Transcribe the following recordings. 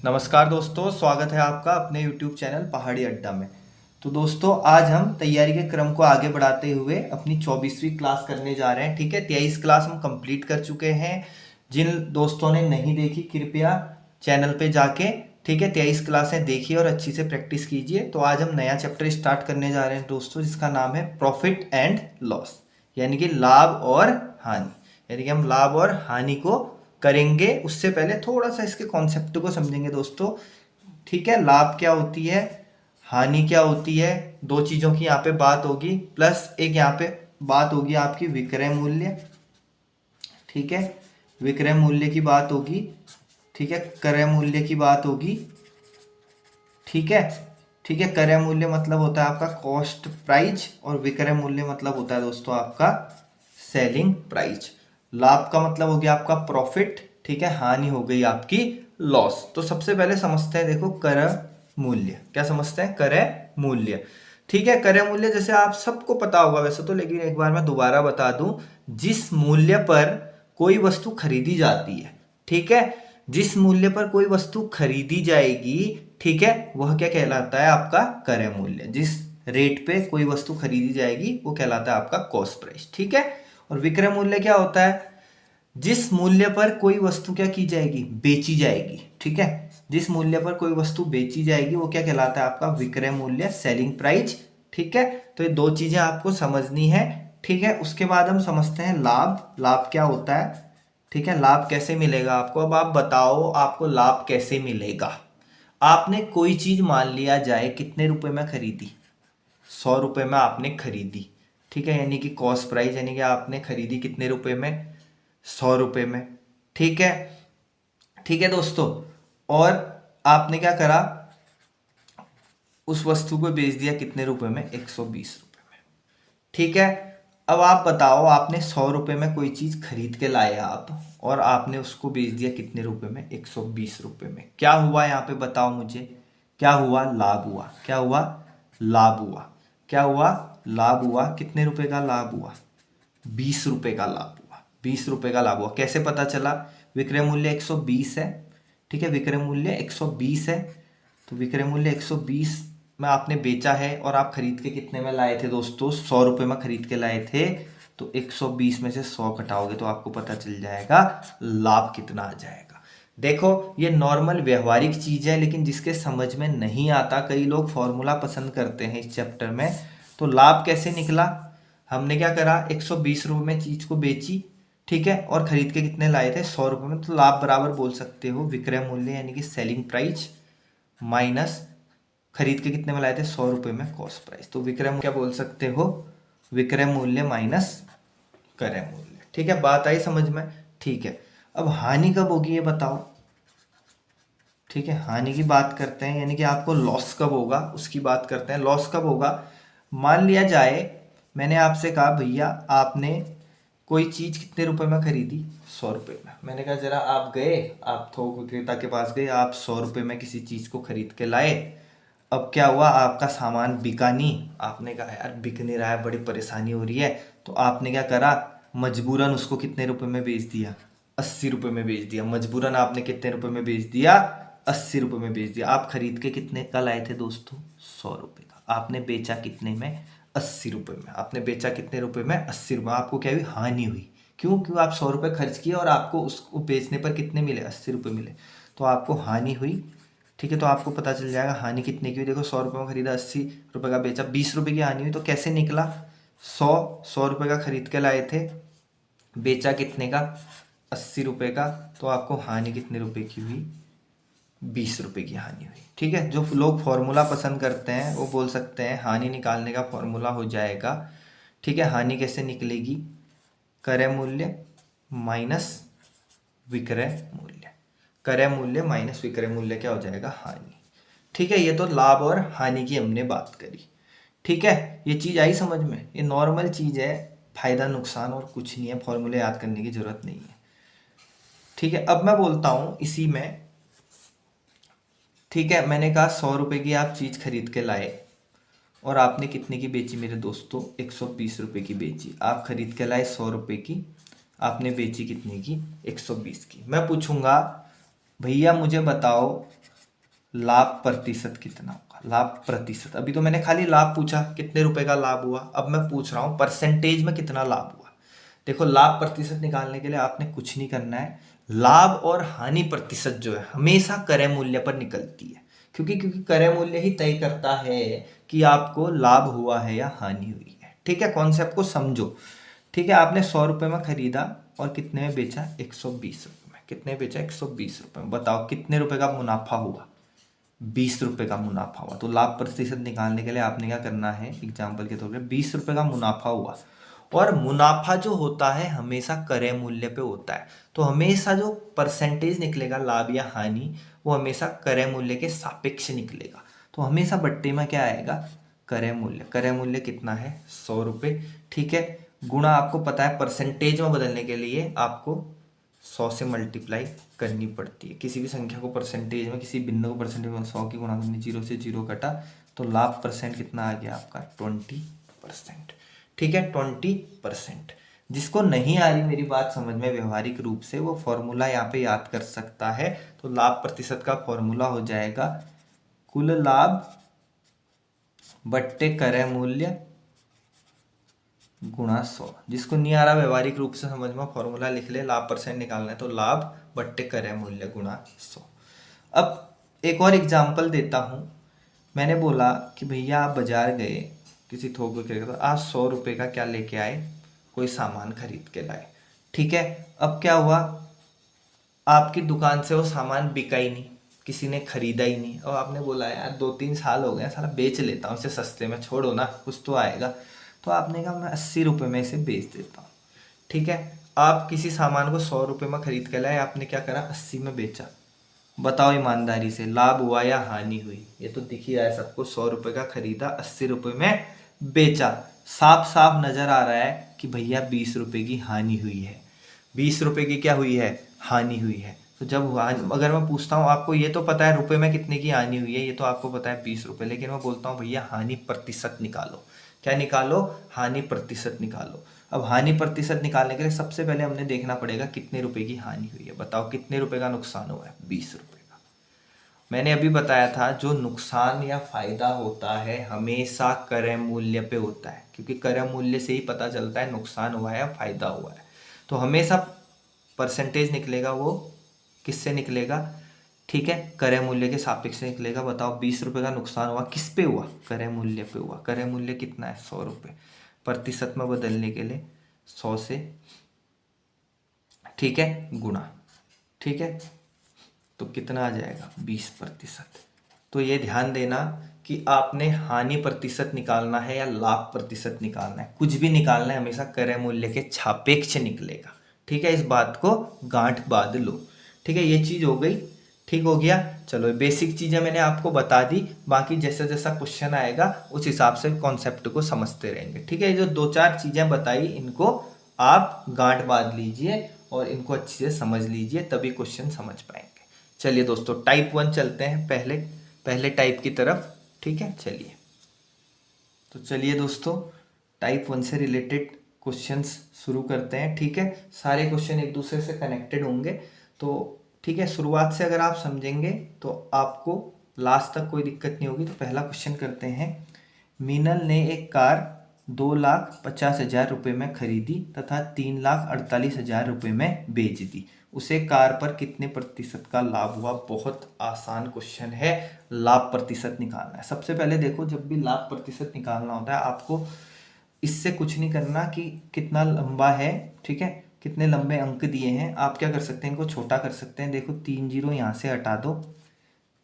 नमस्कार दोस्तों, स्वागत है आपका अपने YouTube चैनल पहाड़ी अड्डा में। तो दोस्तों, आज हम तैयारी के क्रम को आगे बढ़ाते हुए अपनी 24वीं क्लास करने जा रहे हैं। ठीक है, 23 क्लास हम कंप्लीट कर चुके हैं। जिन दोस्तों ने नहीं देखी, कृपया चैनल पे जाके ठीक है 23 क्लासें देखिए और अच्छी से प्रैक्टिस कीजिए। तो आज हम नया चैप्टर स्टार्ट करने जा रहे हैं दोस्तों, जिसका नाम है प्रॉफिट एंड लॉस, यानी कि लाभ और हानि। यानी कि हम लाभ और हानि को करेंगे। उससे पहले थोड़ा सा इसके कॉन्सेप्ट को समझेंगे दोस्तों। ठीक है, लाभ क्या होती है, हानि क्या होती है, दो चीज़ों की यहाँ पे बात होगी, प्लस एक यहाँ पे बात होगी आपकी विक्रय मूल्य। ठीक है, विक्रय मूल्य की बात होगी। ठीक है, क्रय मूल्य की बात होगी। ठीक है, ठीक है, क्रय मूल्य मतलब होता है आपका कॉस्ट प्राइस और विक्रय मूल्य मतलब होता है दोस्तों आपका सेलिंग प्राइस। लाभ का मतलब हो गया आपका प्रॉफिट। ठीक है, हानि हो गई आपकी लॉस। तो सबसे पहले समझते हैं, देखो क्रय मूल्य। क्या समझते हैं? क्रय मूल्य। ठीक है, क्रय मूल्य जैसे आप सबको पता होगा वैसे तो, लेकिन एक बार मैं दोबारा बता दूं। जिस मूल्य पर कोई वस्तु खरीदी जाती है, ठीक है, जिस मूल्य पर कोई वस्तु खरीदी जाएगी, ठीक है, वह क्या कहलाता है? आपका क्रय मूल्य। जिस रेट पे कोई वस्तु खरीदी जाएगी वो कहलाता है आपका कॉस्ट प्राइस। ठीक है, और विक्रय मूल्य क्या होता है? जिस मूल्य पर कोई वस्तु क्या की जाएगी? बेची जाएगी। ठीक है, जिस मूल्य पर कोई वस्तु बेची जाएगी वो क्या कहलाता है? आपका विक्रय मूल्य, सेलिंग प्राइस। ठीक है, तो ये दो चीजें आपको समझनी है। ठीक है, उसके बाद हम समझते हैं लाभ। लाभ क्या होता है? ठीक है, लाभ कैसे मिलेगा आपको? अब आप बताओ, आपको लाभ कैसे मिलेगा? आपने कोई चीज मान लिया जाए कितने रुपए में खरीदी, 100 रुपए में आपने खरीदी। ठीक है, यानी कि कॉस्ट प्राइस, यानी कि आपने खरीदी कितने रुपए में? 100 रुपए में। ठीक है, ठीक है दोस्तों, और आपने क्या करा? उस वस्तु को बेच दिया कितने रुपए में? 120 रुपए में। ठीक है, अब आप बताओ, आपने 100 रुपए में कोई चीज खरीद के लाए आप, और आपने उसको बेच दिया कितने रुपए में? 120 रुपए में। क्या हुआ यहाँ पे बताओ मुझे? क्या हुआ? लाभ हुआ। क्या हुआ? लाभ हुआ। क्या हुआ? लाभ हुआ। कितने रुपए का लाभ हुआ? 20 रुपए का लाभ हुआ। 20 रुपए का लाभ हुआ। कैसे पता चला? विक्रय मूल्य 120 है। ठीक है, विक्रय मूल्य 120 है, तो विक्रय मूल्य 120 में आपने बेचा है, और आप खरीद के कितने में लाए थे दोस्तों? 100 रुपए में खरीद के लाए थे। तो 120 में से 100 घटाओगे तो आपको पता चल जाएगा लाभ कितना आ जाएगा। देखो, ये नॉर्मल व्यवहारिक चीज है, लेकिन जिसके समझ में नहीं आता, कई लोग फॉर्मूला पसंद करते हैं इस चैप्टर में। तो लाभ कैसे निकला? हमने क्या करा? 120 रुपए में चीज को बेची, ठीक है, और खरीद के कितने लाए थे? 100 रुपए में। तो लाभ बराबर बोल सकते हो विक्रय मूल्य यानी कि सेलिंग प्राइस माइनस खरीद के कितने में लाए थे? 100 रुपए में कॉस्ट प्राइस। तो विक्रय मूल्य क्या बोल सकते हो? विक्रय मूल्य माइनस क्रय मूल्य। ठीक है, बात आई समझ में? ठीक है, अब हानि कब होगी ये बताओ। ठीक है, हानि की बात करते हैं, यानी कि आपको लॉस कब होगा उसकी बात करते हैं। लॉस कब होगा? मान लिया जाए मैंने आपसे कहा भैया आपने कोई चीज कितने रुपए में खरीदी? 100 रुपए में। मैंने कहा जरा आप गए, आप थोक विक्रेता के पास गए, आप 100 रुपए में किसी चीज को खरीद के लाए। अब क्या हुआ? आपका सामान बिका नहीं। आपने कहा यार बिक नहीं रहा है, बड़ी परेशानी हो रही है। तो आपने क्या करा? मजबूरन उसको कितने रुपए में बेच दिया? 80 रुपए में बेच दिया। मजबूरन आपने कितने रुपए में बेच दिया? 80 रुपए में बेच दिया। आप खरीद के कितने का लाए थे दोस्तों? 100 रुपए का। आपने बेचा कितने में? 80 रुपए में। आपने बेचा कितने रुपए में? 80 रुपए। आपको क्या हुई? हानि हुई। क्यों? क्यों? आप 100 रुपए खर्च किए और आपको उसको बेचने पर कितने मिले? 80 रुपए मिले। तो आपको हानि हुई। ठीक है, तो आपको पता चल जाएगा हानि कितने की हुई। देखो, 100 रुपए में खरीदा, 80 रुपए का बेचा, 20 रुपए की हानि हुई। तो कैसे निकला? 100 रुपए का खरीद के लाए थे, बेचा कितने का? 80 रुपए का। तो आपको हानि कितने रुपए की हुई? 20 रुपए की हानि हुई। ठीक है, जो लोग फॉर्मूला पसंद करते हैं वो बोल सकते हैं हानि निकालने का फॉर्मूला हो जाएगा। ठीक है, हानि कैसे निकलेगी? क्रय मूल्य माइनस विक्रय मूल्य। क्रय मूल्य माइनस विक्रय मूल्य क्या हो जाएगा? हानि। ठीक है, ये तो लाभ और हानि की हमने बात करी। ठीक है, ये चीज आई समझ में? ये नॉर्मल चीज है, फायदा नुकसान और कुछ नहीं है, फॉर्मूले याद करने की जरूरत नहीं है। ठीक है, अब मैं बोलता हूं इसी में। ठीक है, मैंने कहा 100 रुपए की आप चीज खरीद के लाए, और आपने कितने की बेची मेरे दोस्तों? 120 रुपए की बेची। आप खरीद के लाए 100 रुपए की, आपने बेची कितने की? 120 की। मैं पूछूंगा भैया मुझे बताओ लाभ प्रतिशत कितना होगा, लाभ प्रतिशत। अभी तो मैंने खाली लाभ पूछा कितने रुपए का लाभ हुआ, अब मैं पूछ रहा हूँ परसेंटेज में कितना लाभ हुआ। देखो लाभ प्रतिशत निकालने के लिए आपने कुछ नहीं करना है, लाभ और हानि प्रतिशत जो है हमेशा क्रय मूल्य पर निकलती है, क्योंकि क्रय मूल्य ही तय करता है कि आपको लाभ हुआ है या हानि हुई है। ठीक है, कॉन्सेप्ट को समझो। ठीक है, आपने 100 रुपये में खरीदा और कितने में बेचा, 120 रुपये में। कितने बेचा, 120 रुपये में। बताओ कितने रुपए का मुनाफा हुआ, 20 रुपये का मुनाफा हुआ। तो लाभ प्रतिशत निकालने के लिए आपने क्या करना है, एग्जाम्पल के तौर पे 20 रुपये का मुनाफा हुआ, और मुनाफा जो होता है हमेशा क्रय मूल्य पे होता है, तो हमेशा जो परसेंटेज निकलेगा लाभ या हानि वो हमेशा क्रय मूल्य के सापेक्ष निकलेगा। तो हमेशा बट्टे में क्या आएगा, क्रय मूल्य। क्रय मूल्य कितना है, 100 रुपये। ठीक है, गुणा आपको पता है परसेंटेज में बदलने के लिए आपको 100 से मल्टीप्लाई करनी पड़ती है। किसी भी संख्या को परसेंटेज में, किसी बिंदु को परसेंटेज में 100 की गुणा करनी, 0 से 0 कटा, तो लाभ परसेंट कितना आ गया आपका, 20%। ठीक है, 20%। जिसको नहीं आ रही मेरी बात समझ में व्यवहारिक रूप से, वो फॉर्मूला यहाँ पे याद कर सकता है। तो लाभ प्रतिशत का फॉर्मूला हो जाएगा कुल लाभ बट्टे क्रय मूल्य गुणा 100। जिसको नहीं आ रहा व्यवहारिक रूप से समझ में, फॉर्मूला लिख ले, लाभ परसेंट निकालना है तो लाभ बट्टे क्रय मूल्य गुणा 100। अब एक और एग्जांपल देता हूँ। मैंने बोला कि भैया आप बाजार गए, किसी थोक विक्रेता तो आज 100 रुपये का क्या लेके आए, कोई सामान खरीद के लाए। ठीक है, अब क्या हुआ, आपकी दुकान से वो सामान बिका ही नहीं, किसी ने खरीदा ही नहीं, और आपने बोला यार 2-3 साल हो गए साला बेच लेता हूँ इसे सस्ते में, छोड़ो ना कुछ तो आएगा। तो आपने कहा मैं 80 रुपये में इसे बेच देता हूँ। ठीक है, आप किसी सामान को 100 रुपये में खरीद के लाए, आपने क्या करा, 80 में बेचा। बताओ ईमानदारी से लाभ हुआ या हानि हुई, ये तो दिख ही रहा है सबको। 100 रुपये का खरीदा, 80 रुपये में बेचा, साफ साफ नजर आ रहा है कि भैया 20 रुपये की हानि हुई है। 20 रुपये की क्या हुई है, हानि हुई है। तो जब अगर मैं पूछता हूँ आपको, ये तो पता है रुपए में कितने की हानि हुई है, ये तो आपको पता है 20 रुपये, लेकिन मैं बोलता हूँ भैया हानि प्रतिशत निकालो। क्या निकालो, हानि प्रतिशत निकालो। अब हानि प्रतिशत निकालने के लिए सबसे पहले हमने देखना पड़ेगा कितने रुपए की हानि हुई है। बताओ कितने रुपए का नुकसान हुआ है, 20 रुपये का। मैंने अभी बताया था जो नुकसान या फायदा होता है हमेशा क्रय मूल्य पे होता है, क्योंकि क्रय मूल्य से ही पता चलता है नुकसान हुआ है या फायदा हुआ है। तो हमेशा परसेंटेज निकलेगा वो किससे निकलेगा, ठीक है, क्रय मूल्य के सापेक्ष से निकलेगा। बताओ 20 रुपये का नुकसान हुआ, किस पे हुआ, क्रय मूल्य पे हुआ। क्रय मूल्य कितना है, 100 रुपये। प्रतिशत में बदलने के लिए 100 से, ठीक है, गुणा। ठीक है, तो कितना आ जाएगा, 20%। तो ये ध्यान देना कि आपने हानि प्रतिशत निकालना है या लाभ प्रतिशत निकालना है, कुछ भी निकालना है हमेशा क्रय मूल्य के सापेक्ष निकलेगा। ठीक है, इस बात को गांठ बांध लो। ठीक है, ये चीज हो गई, ठीक हो गया। चलो बेसिक चीजें मैंने आपको बता दी, बाकी जैसा जैसा क्वेश्चन आएगा उस हिसाब से कॉन्सेप्ट को समझते रहेंगे। ठीक है, जो 2-4 चीजें बताई इनको आप गांठ बांध लीजिए और इनको अच्छे से समझ लीजिए, तभी क्वेश्चन समझ पाएंगे। चलिए दोस्तों, टाइप 1 चलते हैं पहले टाइप की तरफ। ठीक है, चलिए। तो चलिए दोस्तों, टाइप 1 से रिलेटेड क्वेश्चंस शुरू करते हैं। ठीक है, सारे क्वेश्चन एक दूसरे से कनेक्टेड होंगे, तो ठीक है, शुरुआत से अगर आप समझेंगे तो आपको लास्ट तक कोई दिक्कत नहीं होगी। तो पहला क्वेश्चन करते हैं। मीनल ने एक कार 2,50,000 रुपये में खरीदी तथा 3,48,000 रुपये में बेच दी, उसे कार पर कितने प्रतिशत का लाभ हुआ। बहुत आसान क्वेश्चन है, लाभ प्रतिशत निकालना है। सबसे पहले देखो, जब भी लाभ प्रतिशत निकालना होता है आपको इससे कुछ नहीं करना कि कितना लंबा है, ठीक है, कितने लंबे अंक दिए हैं। आप क्या कर सकते हैं, इनको छोटा कर सकते हैं। देखो 3 जीरो यहाँ से हटा दो,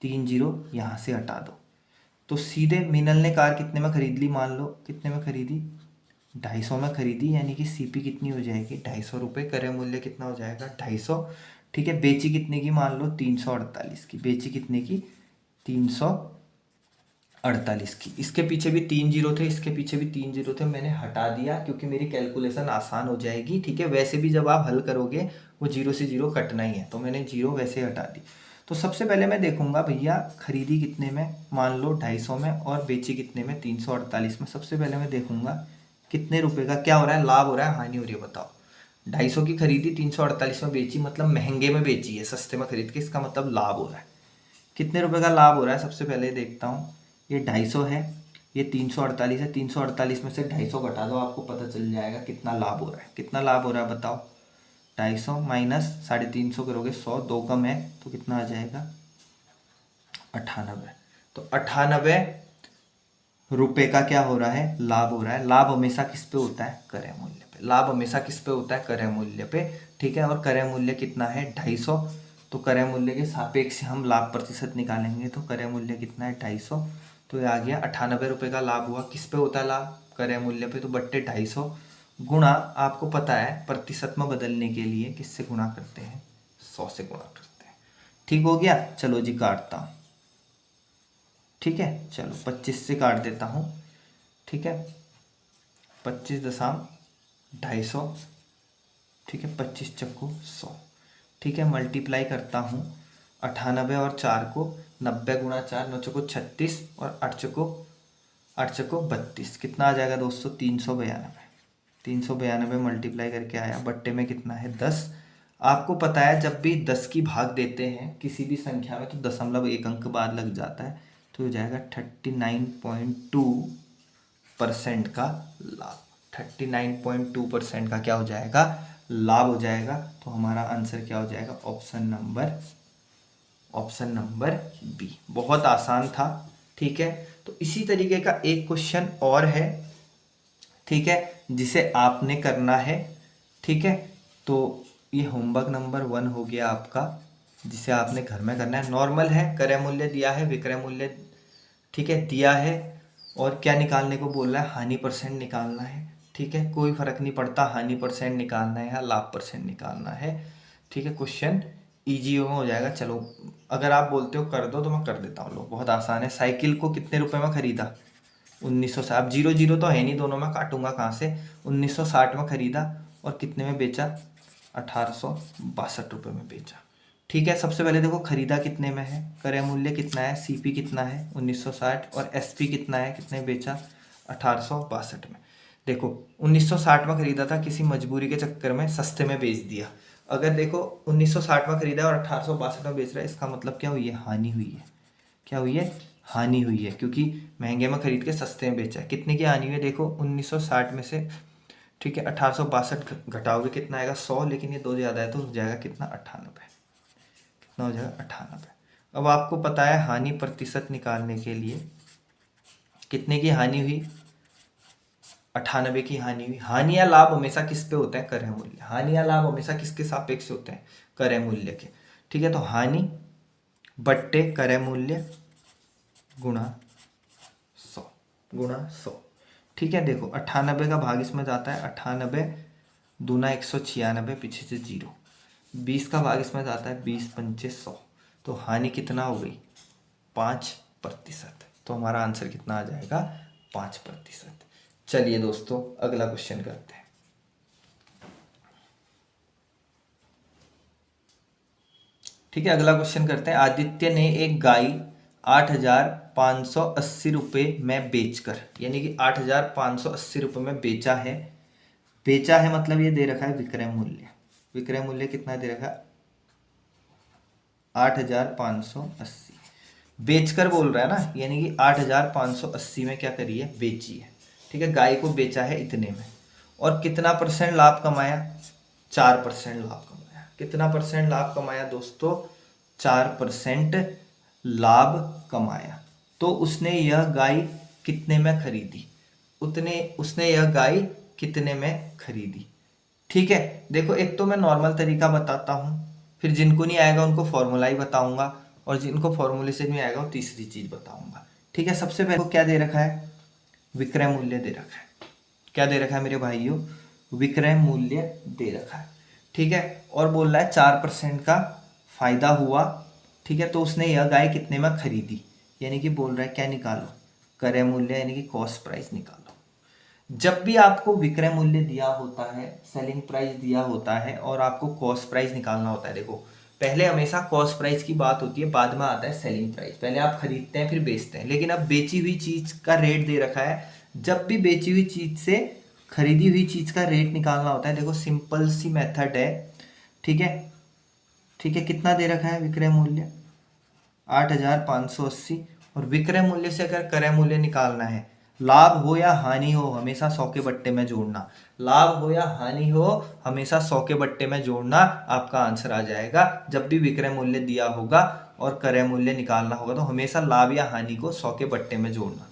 3 जीरो यहाँ से हटा दो, तो सीधे मीनल ने कार कितने में खरीद ली, मान लो कितने में खरीदी, 250 में खरीदी, यानी कि सीपी कितनी हो जाएगी, 250 रुपये। क्रय मूल्य कितना हो जाएगा, 250। ठीक है, बेची कितने की, मान लो 348 की। बेची कितने की, 348 की। इसके पीछे भी 3 जीरो थे, इसके पीछे भी 3 जीरो थे, मैंने हटा दिया क्योंकि मेरी कैलकुलेशन आसान हो जाएगी। ठीक है, वैसे भी जब आप हल करोगे वो 0 से 0 कटना ही है, तो मैंने 0 वैसे हटा दी। तो सबसे पहले मैं देखूंगा भैया खरीदी कितने में, मान लो 250 में, और बेची कितने में, 348 में। सबसे पहले मैं देखूंगा कितने रुपए का क्या हो रहा है, लाभ हो रहा है, हानि हो रही है। बताओ, 250 की खरीदी, 348 में बेची, मतलब महंगे में बेची है, सस्ते में खरीद के, इसका मतलब लाभ हो रहा है। कितने रुपए का लाभ हो रहा है सबसे पहले देखता हूँ। ये 250 है, ये 348 है। 348 में से 250 घटा दो, आपको पता चल जाएगा कितना लाभ हो रहा है। कितना लाभ हो रहा है बताओ। 250 माइनस 350 करोगे 100, 2 कम है तो कितना आ जाएगा 98। तो 98 रुपए का क्या हो रहा है, लाभ हो रहा है। लाभ हमेशा किस पे होता है, क्रय मूल्य पे। लाभ हमेशा किस पे होता है, क्रय मूल्य पे। ठीक है, और क्रय मूल्य कितना है 250, तो क्रय मूल्य के सापेक्ष हम लाभ प्रतिशत निकालेंगे तो क्रय मूल्य कितना है 250, तो ये आ गया 98 रुपए का लाभ हुआ। किस पे होता है लाभ, क्रय मूल्य पे, तो बट्टे 250 गुणा, आपको पता है प्रतिशत में बदलने के लिए किससे गुणा करते हैं, 100 से गुणा करते हैं। ठीक हो गया, चलो जी काटता हूँ। ठीक है, चलो 25 से काट देता हूँ। ठीक है, 25.250, ठीक है, 25 चक्कू 100। ठीक है, मल्टीप्लाई करता हूँ 98 और 4 को, 90 गुणा 4, 9 चक्को 36 और 8 चक्को 32, कितना आ जाएगा दोस्तों 392। 392 मल्टीप्लाई करके आया, बट्टे में कितना है 10। आपको पता है जब भी 10 की भाग देते हैं किसी भी संख्या में तो दशमलव एक अंक बाद लग जाता है, तो हो जाएगा 39.2% का लाभ। 39.2% का क्या हो जाएगा, लाभ हो जाएगा। तो हमारा आंसर क्या हो जाएगा, ऑप्शन नंबर बी। बहुत आसान था। ठीक है, तो इसी तरीके का एक क्वेश्चन और है, ठीक है, जिसे आपने करना है। ठीक है, तो ये होमवर्क नंबर 1 हो गया आपका, जिसे आपने घर में करना है। नॉर्मल है, क्रय मूल्य दिया है, विक्रय मूल्य ठीक है दिया है, और क्या निकालने को बोल रहा है, हानि परसेंट निकालना है। ठीक है, कोई फर्क नहीं पड़ता हानि परसेंट निकालना है या लाभ परसेंट निकालना है। ठीक है, क्वेश्चन ईजी हो जाएगा। चलो अगर आप बोलते हो कर दो तो मैं कर देता हूँ। लो बहुत आसान है। साइकिल को कितने रुपए में खरीदा, 1960। अब 0 0 तो है नहीं, दोनों में काटूंगा कहाँ से। 1960 में खरीदा और कितने में बेचा, 1862 रुपये में बेचा। ठीक है, सबसे पहले देखो खरीदा कितने में है, क्रय मूल्य कितना है, सीपी कितना है 1960, और एसपी कितना है, कितने बेचा 1862 में। देखो 1960 में खरीदा था, किसी मजबूरी के चक्कर में सस्ते में बेच दिया। अगर देखो 1960 में खरीदा और 1862 में बेच रहा है, इसका मतलब क्या हुई है, हानि हुई है। क्या हुई है, हानि हुई है, क्योंकि महंगे में खरीद के सस्ते में बेचा है। कितने की हानि हुई है, देखो 1960 में से ठीक है 1862 घटाओगे कितना आएगा 100, लेकिन ये 2 ज़्यादा है तो हो जाएगा कितना 98। कितना हो जाएगा 98। अब आपको पता है हानि प्रतिशत निकालने के लिए कितने की हानि हुई, 98 की हानि हुई। हानि या लाभ हमेशा किस पे होता है, क्रय मूल्य। हानि या लाभ हमेशा किसके सापेक्ष होते हैं, क्रय मूल्य के। ठीक है, तो हानि बट्टे क्रय मूल्य गुणा 100। ठीक है, देखो 98 का भाग इसमें जाता है, 98 दूना 196, पीछे से 0। 20 का भाग इसमें जाता है, 20 पंचे 100। तो हानि कितना हो गई, 5%। तो हमारा आंसर कितना आ जाएगा, 5%। चलिए दोस्तों अगला क्वेश्चन करते हैं। ठीक है, अगला क्वेश्चन करते हैं। आदित्य ने एक गाय 8,580 रुपये में बेचकर, यानी कि 8,580 रुपये में बेचा है। बेचा है मतलब ये दे रखा है विक्रय मूल्य। विक्रय मूल्य कितना दे रखा है, 8,580। बेचकर बोल रहा है ना, यानी कि 8,580 में क्या करी है, बेची है। ठीक है, गाय को बेचा है इतने में, और कितना परसेंट लाभ कमाया, 4% लाभ कमाया। कितना परसेंट लाभ कमाया दोस्तों, 4% लाभ कमाया। तो उसने यह गाय कितने में खरीदी, उसने यह गाय कितने में खरीदी। ठीक है, देखो एक तो मैं नॉर्मल तरीका बताता हूँ, फिर जिनको नहीं आएगा उनको फॉर्मूला ही बताऊंगा, और जिनको फॉर्मूले से नहीं आएगा वो तीसरी चीज बताऊंगा। ठीक है, सबसे पहले क्या दे रखा है, विक्रय मूल्य दे रखा है। क्या दे रखा है मेरे भाइयों, विक्रय मूल्य दे रखा है। ठीक है, और बोल रहा है 4% का फायदा हुआ। ठीक है, तो उसने यह गाय कितने में खरीदी, यानी कि बोल रहा है क्या निकालो, क्रय मूल्य यानी कि कॉस्ट प्राइस निकालो। जब भी आपको विक्रय मूल्य दिया होता है, सेलिंग प्राइस दिया होता है, और आपको कॉस्ट प्राइस निकालना होता है, देखो पहले हमेशा कॉस्ट प्राइस की बात होती है, बाद में आता है सेलिंग प्राइस। पहले आप खरीदते हैं फिर बेचते हैं, लेकिन अब बेची हुई चीज का रेट दे रखा है। जब भी बेची हुई चीज से खरीदी हुई चीज का रेट निकालना होता है, देखो सिंपल सी मेथड है। ठीक है, ठीक है, कितना दे रखा है विक्रय मूल्य, 8,580। और विक्रय मूल्य से अगर क्रय मूल्य निकालना है, लाभ हो या हानि हो हमेशा 100 के बट्टे में जोड़ना, लाभ हो या हानि हो हमेशा 100 के बट्टे में जोड़ना, आपका आंसर आ जाएगा। जब भी विक्रय मूल्य दिया होगा और क्रय मूल्य निकालना होगा तो हमेशा लाभ या हानि को 100 के बट्टे में जोड़ना।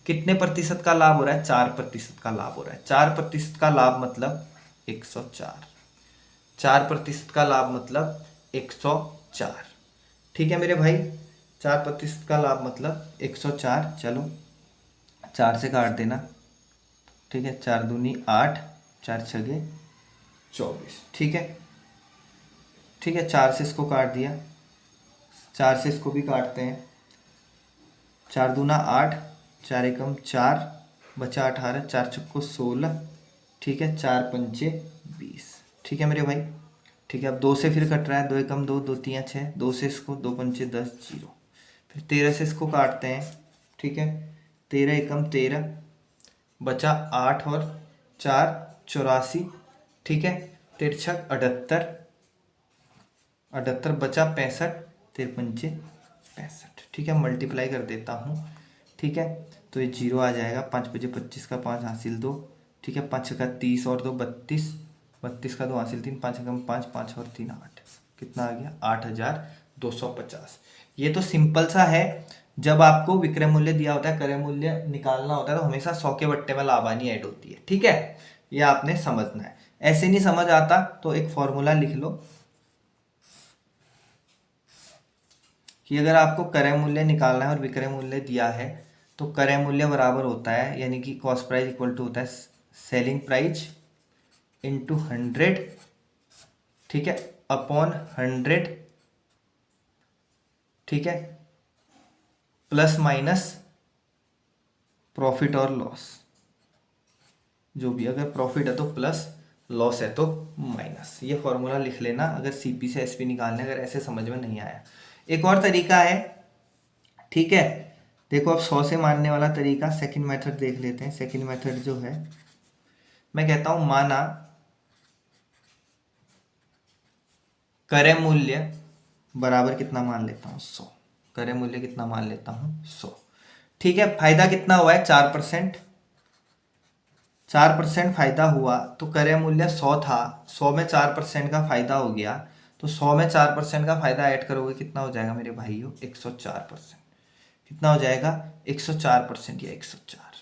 कितने प्रतिशत का लाभ हो रहा है? 4% का लाभ हो रहा है। 4% का लाभ मतलब 104। 4% का लाभ मतलब 104। ठीक है मेरे भाई, 4% का लाभ मतलब 104। चलो 4 से काट देना, ठीक है, 4 दूनी 8, 4 छगे 24। ठीक है, ठीक है, 4 से इसको काट दिया, 4 से इसको भी काटते हैं, 4 दूना 8, 4 एकम 4, बचा 18, 4 चक्को 16। ठीक है, 4 पंचे 20। ठीक है मेरे भाई, ठीक है। अब 2 से फिर कट रहा है, 2 एकम 2, 2 तियाँ 6, 2 से इसको 2 पंचे 10, 0। फिर 13 से इसको काटते हैं, ठीक है, 13 एकम 13, बचा 8 और 4 84। ठीक है, तिरछक 78, 78 बचा 65, 13 पंचे 65। ठीक है, मल्टीप्लाई कर देता हूँ, ठीक है, तो ये 0 आ जाएगा। 5 बजे 25 का 5 हासिल 2, ठीक है, 5 का 30 और 2 32, 32 का 2 हासिल 3, 5 कम 5, 5 और 3 8, कितना आ गया? 8,250। ये तो सिंपल सा है। जब आपको विक्रय मूल्य दिया होता है, क्रय मूल्य निकालना होता है, तो हमेशा 100 के बट्टे में लाभानी ऐड होती है। ठीक है, ये आपने समझना है। ऐसे नहीं समझ आता तो एक फॉर्मूला लिख लो कि अगर आपको क्रय मूल्य निकालना है और विक्रय मूल्य दिया है तो क्रय मूल्य बराबर होता है, यानी कि कॉस्ट प्राइस इक्वल टू होता है सेलिंग प्राइस इंटू 100, ठीक है, अपॉन 100, ठीक है, प्लस माइनस प्रॉफिट और लॉस, जो भी, अगर प्रॉफिट है तो प्लस, लॉस है तो माइनस। ये फॉर्मूला लिख लेना अगर सीपी से एसपी निकालने, अगर ऐसे समझ में नहीं आया। एक और तरीका है, ठीक है, देखो अब 100 से मानने वाला तरीका, सेकंड मेथड देख लेते हैं। सेकंड मेथड जो है, मैं कहता हूं माना क्रय मूल्य बराबर कितना मान लेता हूं? 100। क्रय मूल्य कितना मान लेता हूं? 100। ठीक है, फायदा कितना हुआ है? 4%। 4% फायदा हुआ तो क्रय मूल्य 100 था, 100 में 4% का फायदा हो गया, तो 100 में 4% का फायदा ऐड करोगे कितना हो जाएगा मेरे भाइयों? 104%। कितना हो जाएगा? 104% या 104।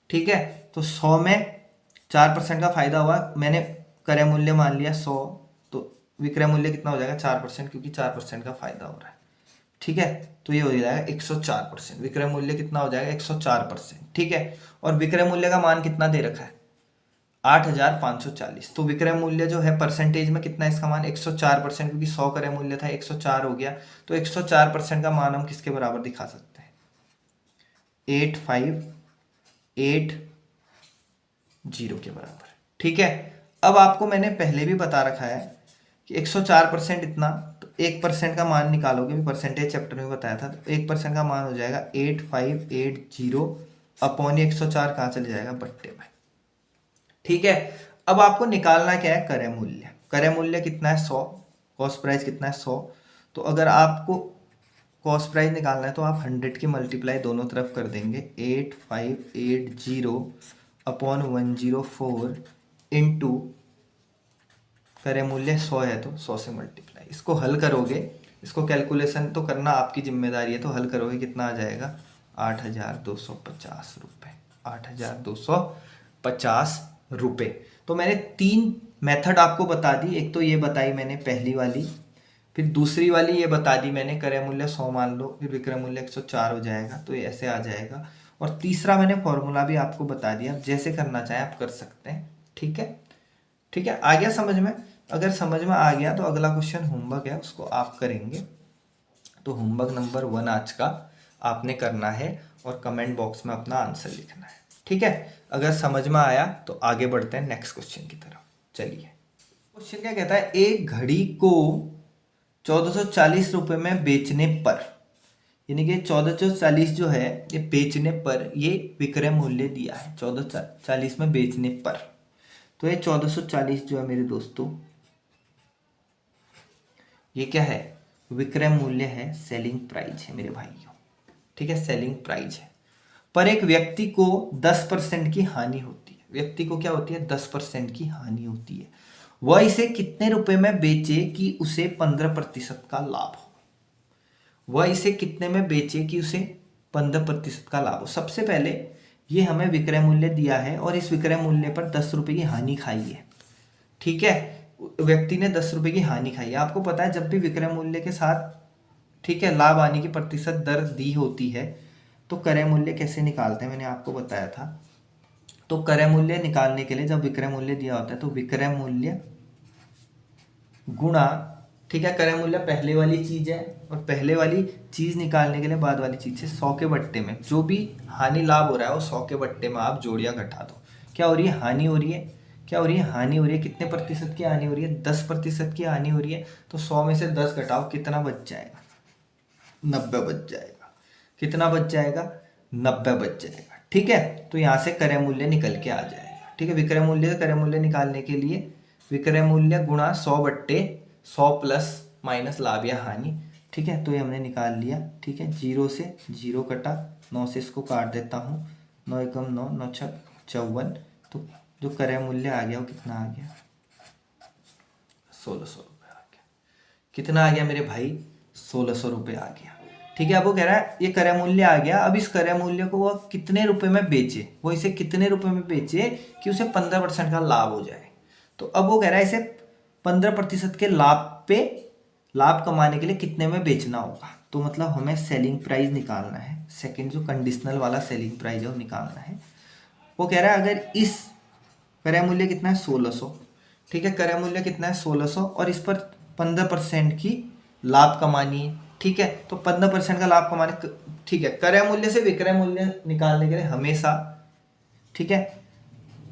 ठीक है, तो 100 में 4% का फायदा हुआ, मैंने क्रय मूल्य मान लिया 100, तो विक्रय मूल्य कितना हो जाएगा? 4%, क्योंकि 4% का फायदा हो रहा है। ठीक है, तो ये हो जाएगा 104%। विक्रय मूल्य कितना हो जाएगा? 104%। ठीक है, और विक्रय मूल्य का मान कितना दे रखा है? 8,540। तो विक्रय मूल्य जो है परसेंटेज में कितना है इसका मान? 104%, क्योंकि 100 क्रय मूल्य था, 104 हो गया, तो 104% का मान हम किसके बराबर दिखा सकते हैं? 8580 के बराबर। ठीक है, अब आपको मैंने पहले भी बता रखा है कि 104% इतना, तो 1% का मान निकालोगे, भी परसेंटेज चैप्टर में बताया था, तो 1% का मान हो जाएगा 8580 अपॉन 104, कहाँ चले जाएगा? बट्टे में। ठीक है, अब आपको निकालना क्या है? क्रय मूल्य। क्रय मूल्य कितना है? 100। कॉस्ट प्राइस कितना है? 100। तो अगर आपको कॉस्ट प्राइस निकालना है तो आप 100 की मल्टीप्लाई दोनों तरफ कर देंगे, 8580 अपॉन 104 इंटू क्रय मूल्य 100 है तो 100 से मल्टीप्लाई। इसको हल करोगे, इसको कैलकुलेशन तो करना आपकी जिम्मेदारी है, तो हल करोगे कितना आ जाएगा? 8,250 रुपये। 8,250 रुपये। तो मैंने 3 मेथड आपको बता दी। एक तो ये बताई मैंने पहली वाली, फिर दूसरी वाली ये बता दी मैंने, क्रय मूल्य 100 मान लो, फिर विक्रय मूल्य 104 हो जाएगा, तो ये ऐसे आ जाएगा। और तीसरा मैंने फॉर्मूला भी आपको बता दिया, जैसे करना चाहें आप कर सकते हैं। ठीक है, ठीक है, आ गया समझ में? अगर समझ में आ गया तो अगला क्वेश्चन होमवर्क है, उसको आप करेंगे। तो होमवर्क नंबर 1 आज का आपने करना है और कमेंट बॉक्स में अपना आंसर लिखना है। ठीक है, अगर समझ में आया तो आगे बढ़ते हैं नेक्स्ट क्वेश्चन की तरफ। चलिए, क्वेश्चन क्या कहता है? एक घड़ी को 1440 रुपये में बेचने पर, यानी कि 1440 जो है ये बेचने पर, ये विक्रय मूल्य दिया है 1440 में बेचने पर। तो ये 1440 जो है मेरे दोस्तों, ये क्या है? विक्रय मूल्य है, सेलिंग प्राइस है मेरे भाइयों, ठीक है, सेलिंग प्राइस है। पर एक व्यक्ति को 10% की हानि होती है, व्यक्ति को क्या होती है, 10% की हानि होती है। वह इसे कितने रुपए में बेचे कि उसे 15% का लाभ हो। वह इसे कितने में बेचे कि उसे 15% का लाभ हो। सबसे पहले ये हमें विक्रय मूल्य दिया है और इस विक्रय मूल्य पर 10 रुपए की हानि खाई है, ठीक है, व्यक्ति ने 10 रुपए की हानि खाई है। आपको पता है जब भी विक्रय मूल्य के साथ, ठीक है, लाभ आने की प्रतिशत दर दी होती है तो क्रय मूल्य कैसे निकालते हैं, मैंने आपको बताया था। तो क्रय मूल्य निकालने के लिए जब विक्रय मूल्य दिया होता है तो विक्रय मूल्य गुणा, ठीक है, क्रय मूल्य पहले वाली चीज है और पहले वाली चीज निकालने के लिए बाद वाली चीज से 100 के बट्टे में जो भी हानि लाभ हो रहा है वो 100 के बट्टे में आप जोड़ या घटा दो। क्या हो रही है, हानि हो रही है, क्या हो रही है, हानि हो रही है। कितने प्रतिशत की हानि हो रही है, 10% की हानि हो रही है। तो 100 में से 10 घटाओ, कितना बच जाएगा, 90 बच जाएगा। कितना बच जाएगा, 90 बच जाएगा, ठीक है। तो यहाँ से क्रय मूल्य निकल के आ जाएगा, ठीक है। विक्रय मूल्य से क्रय मूल्य निकालने के लिए विक्रय मूल्य गुणा 100 बट्टे 100 प्लस माइनस लाभ या हानि, ठीक है। तो ये हमने निकाल लिया, ठीक है। 0 से 0 कटा, 9 से इसको काट देता हूँ, 9 एकम 9, 9 छक 54। तो जो क्रय मूल्य आ गया वो कितना आ गया, 1600 रुपये आ गया। कितना आ गया मेरे भाई, 1600 रुपये आ गया, ठीक है। अब वो कह रहा है ये क्रय मूल्य आ गया, अब इस क्रय मूल्य को वो कितने रुपए में बेचे, वो इसे कितने रुपए में बेचे कि उसे 15% का लाभ हो जाए। तो अब वो कह रहा है इसे 15% के लाभ पे, लाभ कमाने के लिए कितने में बेचना होगा। तो मतलब हमें सेलिंग प्राइस निकालना है, सेकंड जो कंडीशनल वाला सेलिंग प्राइस है वो निकालना है। वो कह रहा है अगर इस क्रय मूल्य कितना है, 1600, ठीक है, क्रय मूल्य कितना है 1600 और इस पर 15% की लाभ कमानी है, ठीक है। तो 15% का लाभ कमाने, ठीक है, क्रय मूल्य से विक्रय मूल्य निकालने के लिए हमेशा, ठीक है,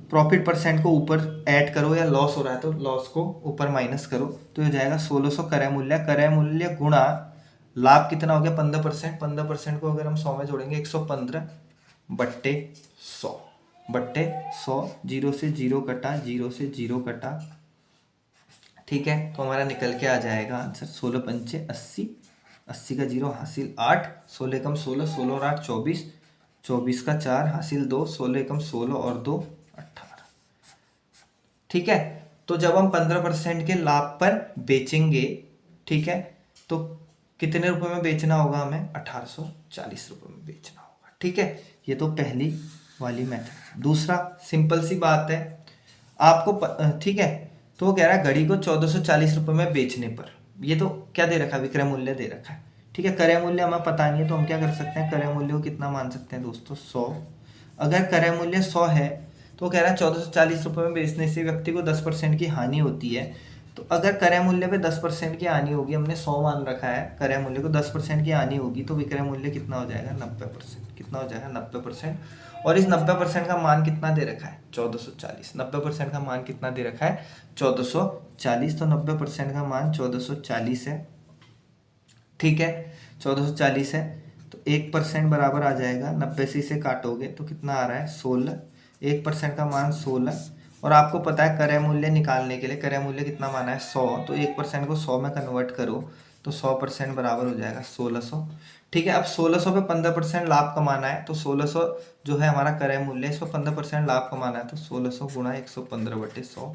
प्रॉफिट परसेंट को ऊपर ऐड करो या लॉस हो रहा है तो लॉस को ऊपर माइनस करो। तो ये जाएगा 1600 क्रय मूल्य गुणा लाभ कितना हो गया, 15%। 15% को अगर हम 100 में जोड़ेंगे 115 बट्टे 100 बट्टे 100। 0 से 0 कटा, 0 से 0 कटा, ठीक है। तो हमारा निकल के आ जाएगा आंसर 16 पंचे 80, 80 का 0 हासिल 8, 16 एकम 16, 16 और 8 24, 24 का 4 हासिल 2, 16 एकम 16 और 2 18, ठीक है। तो जब हम 15% के लाभ पर बेचेंगे, ठीक है, तो कितने रुपए में बेचना होगा हमें, 1840 रुपए में बेचना होगा, ठीक है। ये तो पहली वाली मेथड। दूसरा सिंपल सी बात है आपको, ठीक है। तो वो कह रहा है घड़ी को 1440 रुपए में बेचने पर, ये तो क्या दे रखा है, विक्रय मूल्य दे रखा है, ठीक है। क्रय मूल्य हमें पता नहीं है तो हम क्या कर सकते हैं, क्रय मूल्य को कितना मान सकते हैं दोस्तों, 100। अगर क्रय मूल्य 100 है तो वो कह रहा है 1440 रुपए में बेचने से व्यक्ति को 10% की हानि होती है। तो अगर क्रय मूल्य पे 10% की हानि होगी, हमने 100 मान रखा है, क्रय मूल्य को 10% की हानि होगी तो विक्रय मूल्य कितना हो जाएगा, 90%। कितना हो जाएगा, 90%। और इस 90% का मान कितना दे रखा है, 1440। 90% का मान कितना दे रखा है, 1440। तो 90% का मान 1440 है, ठीक है, 1440 है। तो 1% बराबर आ जाएगा, 90 से इसे काटोगे तो कितना आ रहा है, 16। 1% का मान 16। और आपको पता है क्रय मूल्य निकालने के लिए क्रय मूल्य कितना माना है, 100। तो 1% को 100 में कन्वर्ट करो तो 100% बराबर हो जाएगा 1600, ठीक है। अब 1600 पे 15% लाभ कमाना है तो 1600 जो है हमारा क्रय मूल्य, इस पर 15% लाभ कमाना है तो 1600 गुणा 115 बटे 100,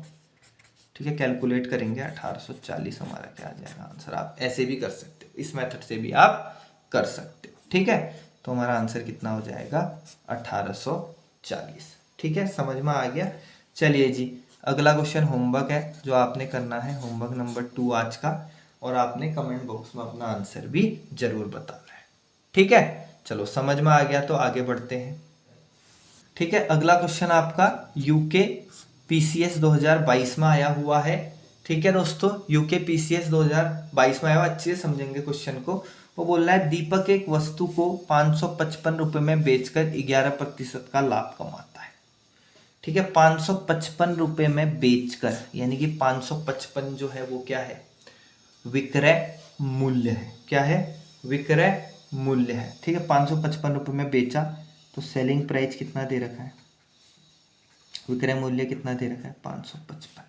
ठीक है। कैलकुलेट करेंगे 1840 हमारा क्या आ जाएगा आंसर। आप ऐसे भी कर सकते हो, इस मेथड से भी आप कर सकते हो, ठीक है। तो हमारा आंसर कितना हो जाएगा, 1840, ठीक है। समझ में आ गया। चलिए जी, अगला क्वेश्चन होमवर्क है जो आपने करना है, होमवर्क नंबर 2 आज का, और आपने कमेंट बॉक्स में अपना आंसर भी जरूर बताना है, ठीक है। चलो समझ में आ गया तो आगे बढ़ते हैं, ठीक है। अगला क्वेश्चन आपका यूके पीसीएस 2022 में आया हुआ है, ठीक है दोस्तों। यूके पीसीएस 2022 में आया हुआ, अच्छे से समझेंगे क्वेश्चन को। वो बोल रहा है दीपक एक वस्तु को 555 रुपए में बेचकर 11% का लाभ कमाता है, ठीक है। 555 रुपए में बेचकर, यानी कि 555 जो है वो क्या है, विक्रय मूल्य है। क्या है, विक्रय मूल्य है, ठीक है। 555 रुपए में बेचा तो सेलिंग प्राइस कितना दे रखा है, विक्रय मूल्य कितना दे रखा है, 555,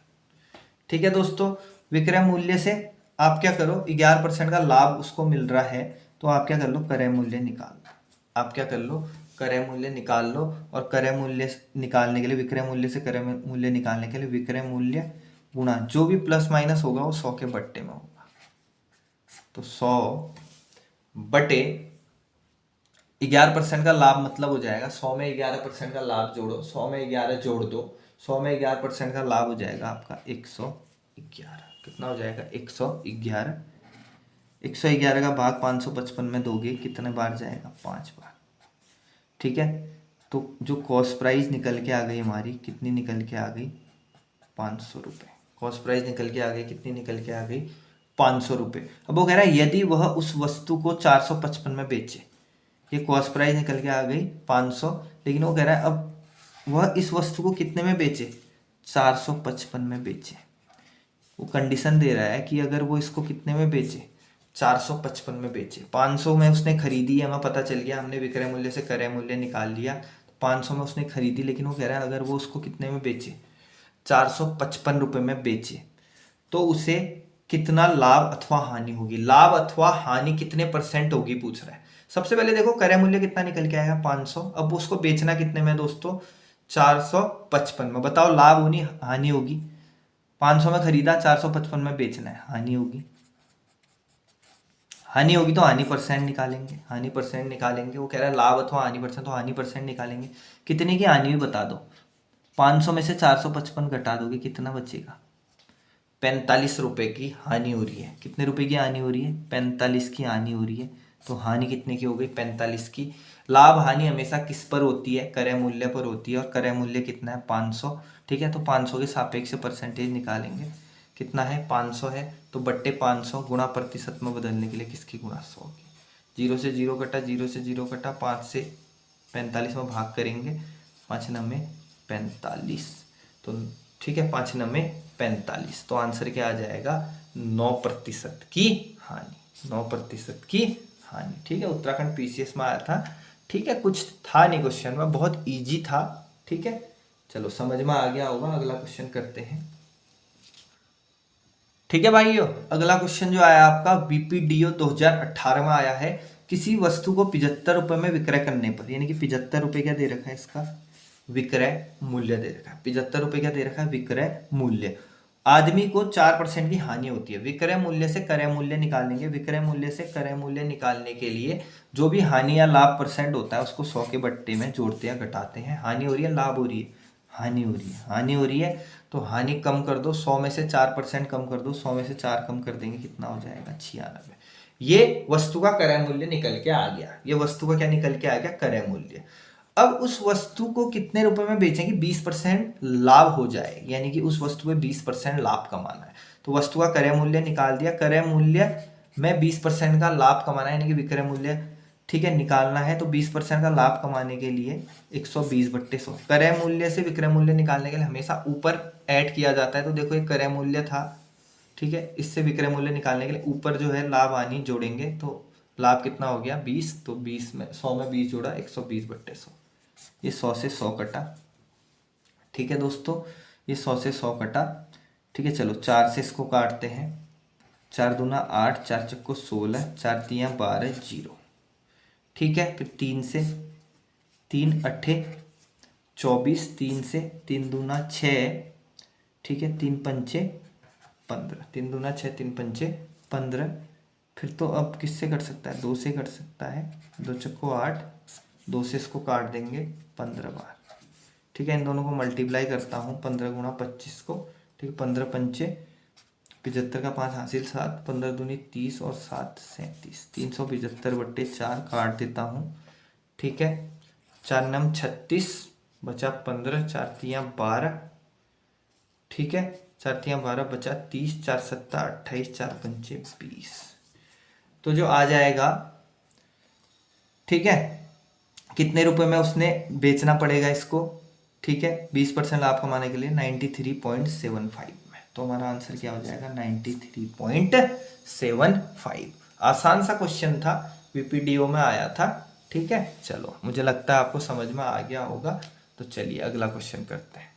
ठीक है दोस्तों। विक्रय मूल्य से आप क्या करो, 11% का लाभ उसको मिल रहा है, तो आप क्या कर लो, क्रय मूल्य निकाल लो। आप क्या कर लो, क्रय मूल्य निकाल लो। और क्रय मूल्य निकालने के लिए, विक्रय मूल्य से क्रय मूल्य निकालने के लिए विक्रय मूल्य गुणा जो भी प्लस माइनस होगा वो 100 के बट्टे में होगा। तो 100 बटे 11% का लाभ मतलब हो जाएगा, 100 में 11% का लाभ जोड़ो, 100 में 11 जोड़ दो, 100 में 11% का लाभ हो जाएगा आपका 111। कितना हो जाएगा, 111। 111 का भाग 555 में दोगे कितने बार जाएगा, 5 बार। ठीक है, तो जो कॉस्ट प्राइस निकल के आ गई हमारी, कितनी निकल के आ गई, 500 रुपये। कॉस्ट प्राइस निकल के आ गई, कितनी निकल के आ गई, 500 रुपये। अब वो कह रहा है यदि वह उस वस्तु को 455 में बेचे, ये कॉस्ट प्राइस निकल के आ गई 500, लेकिन वो कह रहा है अब वह इस वस्तु को कितने में बेचे, 455 में बेचे। वो कंडीशन दे रहा है कि अगर वो इसको कितने में बेचे, 455 में बेचे। 500 में उसने खरीदी, हमें पता चल गया, हमने विक्रय मूल्य से क्रय मूल्य निकाल लिया, 500 में उसने खरीदी, लेकिन वो कह रहा है अगर वो उसको कितने में बेचे, 455 रुपये में बेचे, तो उसे कितना लाभ अथवा हानि होगी। लाभ अथवा हानि कितने % होगी पूछ रहा है। सबसे पहले देखो क्रय मूल्य कितना निकल के आएगा, 500। अब उसको बेचना कितने में दोस्तों, 455 में। बताओ लाभ होनी हानि होगी, 500 में खरीदा, 455 में बेचना है, हानि होगी। हानि होगी तो हानि % निकालेंगे, हानि % निकालेंगे। वो कह रहा है लाभ अथवा हानि %, तो हानि % निकालेंगे। कितने की हानि भी बता दो, 500 में से 455 घटा दोगे कितना बचेगा, 45 रुपए की हानि हो रही है। कितने रुपए की हानि हो रही है, 45 की हानि हो रही है। तो हानि कितने की हो गई, 45 की। लाभ हानि हमेशा किस पर होती है, क्रय मूल्य पर होती है, और क्रय मूल्य कितना है, 500। ठीक है, तो 500 के सापेक्ष % निकालेंगे, कितना है, 500 है, तो बट्टे 500 गुणा प्रतिशत में बदलने के लिए किसकी गुणा, 100 की। 0 से 0 कटा, 0 से 0 कटा, 5 से 45 में भाग करेंगे, 5 9 45। तो ठीक है, 5 9 45। तो आंसर क्या आ जाएगा, 9% की हानि, 9% की हानि। ठीक है, उत्तराखंड PCS में आया था। ठीक है, कुछ था नहीं क्वेश्चन में, बहुत इजी था। ठीक है, चलो समझ में आ गया होगा। अगला क्वेश्चन करते हैं। ठीक है भाइयों, अगला क्वेश्चन जो आया आपका BPDO 2018 में आया है। किसी वस्तु को 75 रुपए में विक्रय करने पर, यानी कि 75 रुपए क्या दे रखा है, इसका विक्रय मूल्य दे रखा है। 75 रुपए क्या दे रखा है, विक्रय मूल्य। आदमी को 4% की हानि होती है। विक्रय मूल्य से क्रय मूल्य निकालेंगे। विक्रय मूल्य से क्रय मूल्य निकालने के लिए जो भी हानि या लाभ % होता है उसको 100 के बट्टे में जोड़ते हैं, घटाते हैं। हानि हो रही है, लाभ हो रही है, हानि हो रही है, हानि हो रही है, तो हानि कम कर दो, 100 में से 4% कम कर दो, 100 में से 4 कम कर देंगे, कितना हो जाएगा, 96। ये वस्तु का क्रय मूल्य निकल के आ गया। ये वस्तु का क्या निकल के आ गया, क्रय मूल्य। अब उस वस्तु को कितने रुपए में बेचेंगे, 20% लाभ हो जाए, यानी कि उस वस्तु पे 20% लाभ कमाना है। तो वस्तु का क्रय मूल्य निकाल दिया, क्रय मूल्य में 20% का लाभ कमाना है, यानी कि विक्रय मूल्य, ठीक है, निकालना है। तो 20% का लाभ कमाने के लिए 120/100। क्रय मूल्य से विक्रय मूल्य निकालने के लिए हमेशा ऊपर ऐड किया जाता है। तो देखो एक क्रय मूल्य था, ठीक है, इससे विक्रय मूल्य निकालने के लिए ऊपर जो है लाभ हानि जोड़ेंगे। तो लाभ कितना हो गया, 20, तो 20 में 100 में 20 जोड़ा, 120/100। ये 100 से 100 कटा। ठीक है दोस्तों, ये 100 से 100 कटा। ठीक है, चलो 4 से इसको काटते हैं। 4 दूना 8, 4 चक्को 16, 4 तियाँ 12, 0। ठीक है, फिर 3 से, 3 अट्ठे 24, 3 से, 3 दूना 6, ठीक है, 3 पंचे 15, 3 दूना 6, 3 पंचे 15। फिर तो अब किससे कट सकता है, 2 से कट सकता है। 2 चक्को 8, 2 से इसको काट देंगे 15 बार। ठीक है, इन दोनों को मल्टीप्लाई करता हूँ, 15 गुणा 25 को। ठीक है, 15 पंचे 75 का 5 हासिल 7, 15 दूनी 30 और 7 37, 375/4 काट देता हूँ। ठीक है, 4 नम 36, बचा 15, 4 तियाँ 12। ठीक है, 4 तियाँ 12, बचा 30, 4 सत्ता 28, 4 पंचे 20। तो जो आ जाएगा, ठीक है, कितने रुपए में उसने बेचना पड़ेगा इसको। ठीक है, 20% लाभ कमाने के लिए 93.75 में। तो हमारा आंसर क्या हो जाएगा, 93.75। आसान सा क्वेश्चन था, BPDO में आया था। ठीक है, चलो मुझे लगता है आपको समझ में आ गया होगा। तो चलिए अगला क्वेश्चन करते हैं।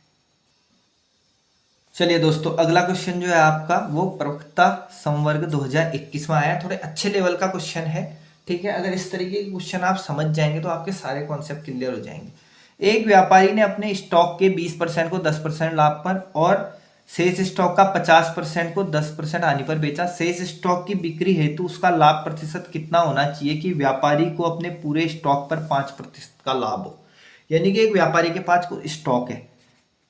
चलिए दोस्तों, अगला क्वेश्चन जो है आपका वो प्रवक्ता संवर्ग 2021 में आया। थोड़े अच्छे लेवल का क्वेश्चन है, ठीक है। अगर इस तरीके के क्वेश्चन आप समझ जाएंगे तो आपके सारे कॉन्सेप्ट क्लियर हो जाएंगे। एक व्यापारी ने अपने स्टॉक के 20% को 10% लाभ पर और शेष स्टॉक का 50% को 10% हानि पर बेचा। शेष स्टॉक की बिक्री हेतु उसका लाभ प्रतिशत कितना होना चाहिए कि व्यापारी को अपने पूरे स्टॉक पर 5% का लाभ हो। यानी कि एक व्यापारी के पास कोई स्टॉक है,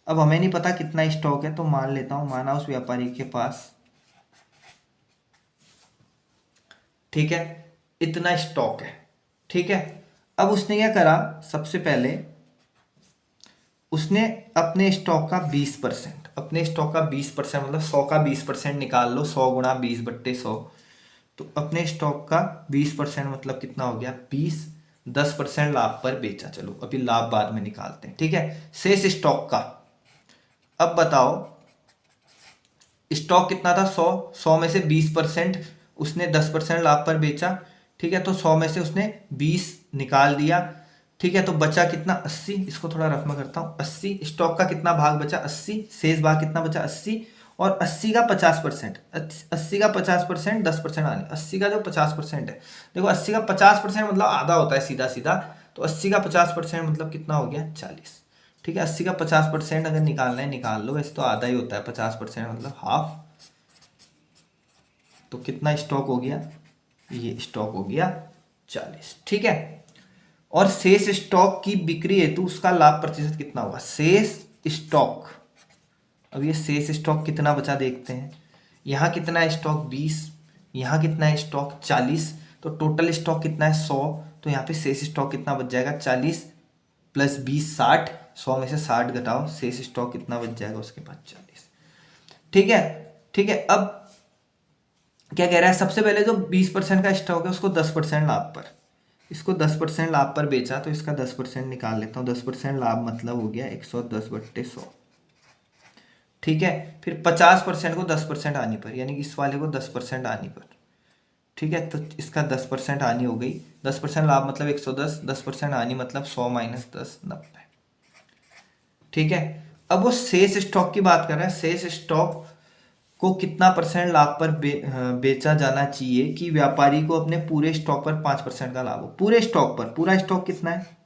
अब हमें नहीं पता कितना स्टॉक है, तो मान लेता हूं, माना उस व्यापारी के पास, ठीक है, इतना स्टॉक है, ठीक है। अब उसने क्या करा, सबसे पहले उसने अपने स्टॉक का 20%, अपने स्टॉक का 20% मतलब 100 का 20% निकाल लो, 100 गुणा 20/100, तो अपने स्टॉक का 20% मतलब कितना हो गया 20, 10% लाभ पर बेचा। चलो अभी लाभ बाद में निकालते हैं, ठीक है। शेष स्टॉक का, अब बताओ स्टॉक कितना था 100, 100 में से 20% उसने 10% लाभ पर बेचा, ठीक है। तो 100 में से उसने 20 निकाल दिया, ठीक है। तो बचा कितना 80, इसको थोड़ा रफ में करता हूँ, 80 स्टॉक का कितना भाग बचा 80, शेष भाग कितना बचा 80, और 80 का 50%, 80 का 50% 10% आने, 80 का जो 50% है, देखो 80 का 50% मतलब आधा होता है सीधा सीधा, तो 80 का 50% मतलब कितना हो गया 40, ठीक है। 80 का 50% अगर निकालना है निकाल लो, वैसे तो आधा ही होता है 50% मतलब हाफ। तो कितना स्टॉक हो गया, ये स्टॉक हो गया 40, ठीक है। और शेष स्टॉक की बिक्री हेतु उसका लाभ प्रतिशत कितना होगा, शेष स्टॉक, अब ये शेष स्टॉक कितना बचा देखते हैं। यहाँ कितना है स्टॉक 20, यहाँ कितना है स्टॉक 40, तो टोटल स्टॉक कितना है 100, तो यहाँ पे शेष स्टॉक कितना बच जाएगा 40 प्लस 20 60, 100 में से 60 घटाओ, शेष स्टॉक कितना बच जाएगा उसके पास 40, ठीक है। ठीक है, अब क्या कह रहा है, सबसे पहले जो 20% का स्टॉक है उसको 10% लाभ पर, इसको 10% लाभ पर बेचा, तो इसका 10% निकाल लेता हूँ। 10% लाभ मतलब हो गया 110/100, ठीक है। फिर 50% को 10% आनी पर, यानी कि इस वाले को 10% आनी पर, ठीक है। तो इसका 10% आनी हो गई, 10% लाभ मतलब 110, 10% आनी मतलब 100 माइनस 10 90, ठीक है। अब वो शेष स्टॉक की बात कर रहा है, शेष स्टॉक को कितना परसेंट लाभ पर बेचा जाना चाहिए कि व्यापारी को अपने पूरे स्टॉक पर 5% का लाभ हो। पूरे स्टॉक पर, पूरा स्टॉक कितना है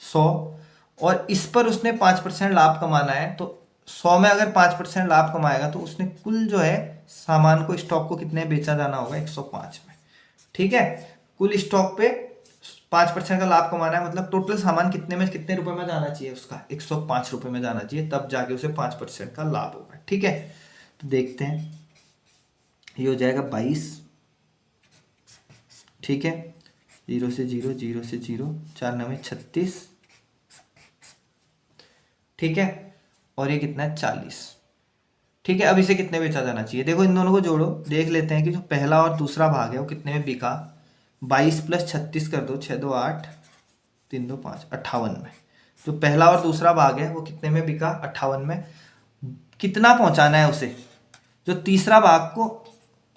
100, और इस पर उसने 5% लाभ कमाना है, तो 100 में अगर 5% लाभ कमाएगा तो उसने कुल जो है सामान को, स्टॉक को कितने बेचा जाना होगा 105 में, ठीक है। कुल स्टॉक पे 5% का लाभ कमाना है, मतलब टोटल सामान कितने में, कितने रुपए में जाना चाहिए उसका 105 रुपए में जाना चाहिए, तब जाके उसे 5% का लाभ होगा, ठीक है। तो देखते हैं, ये हो जाएगा 22, ठीक है। 0 से 0, 0 से 0, 4 9 36, ठीक है। और ये कितना है 40, ठीक है। अब इसे कितने बेचा जाना चाहिए, देखो इन दोनों को जोड़ो, देख लेते हैं कि जो पहला और दूसरा भाग है वो कितने में बिका। 22 प्लस 36 कर दो, 6 2 8, 3 2 5, 58 में। जो पहला और दूसरा भाग है वो कितने में बिका 58 में। कितना पहुंचाना है उसे, जो तीसरा भाग को,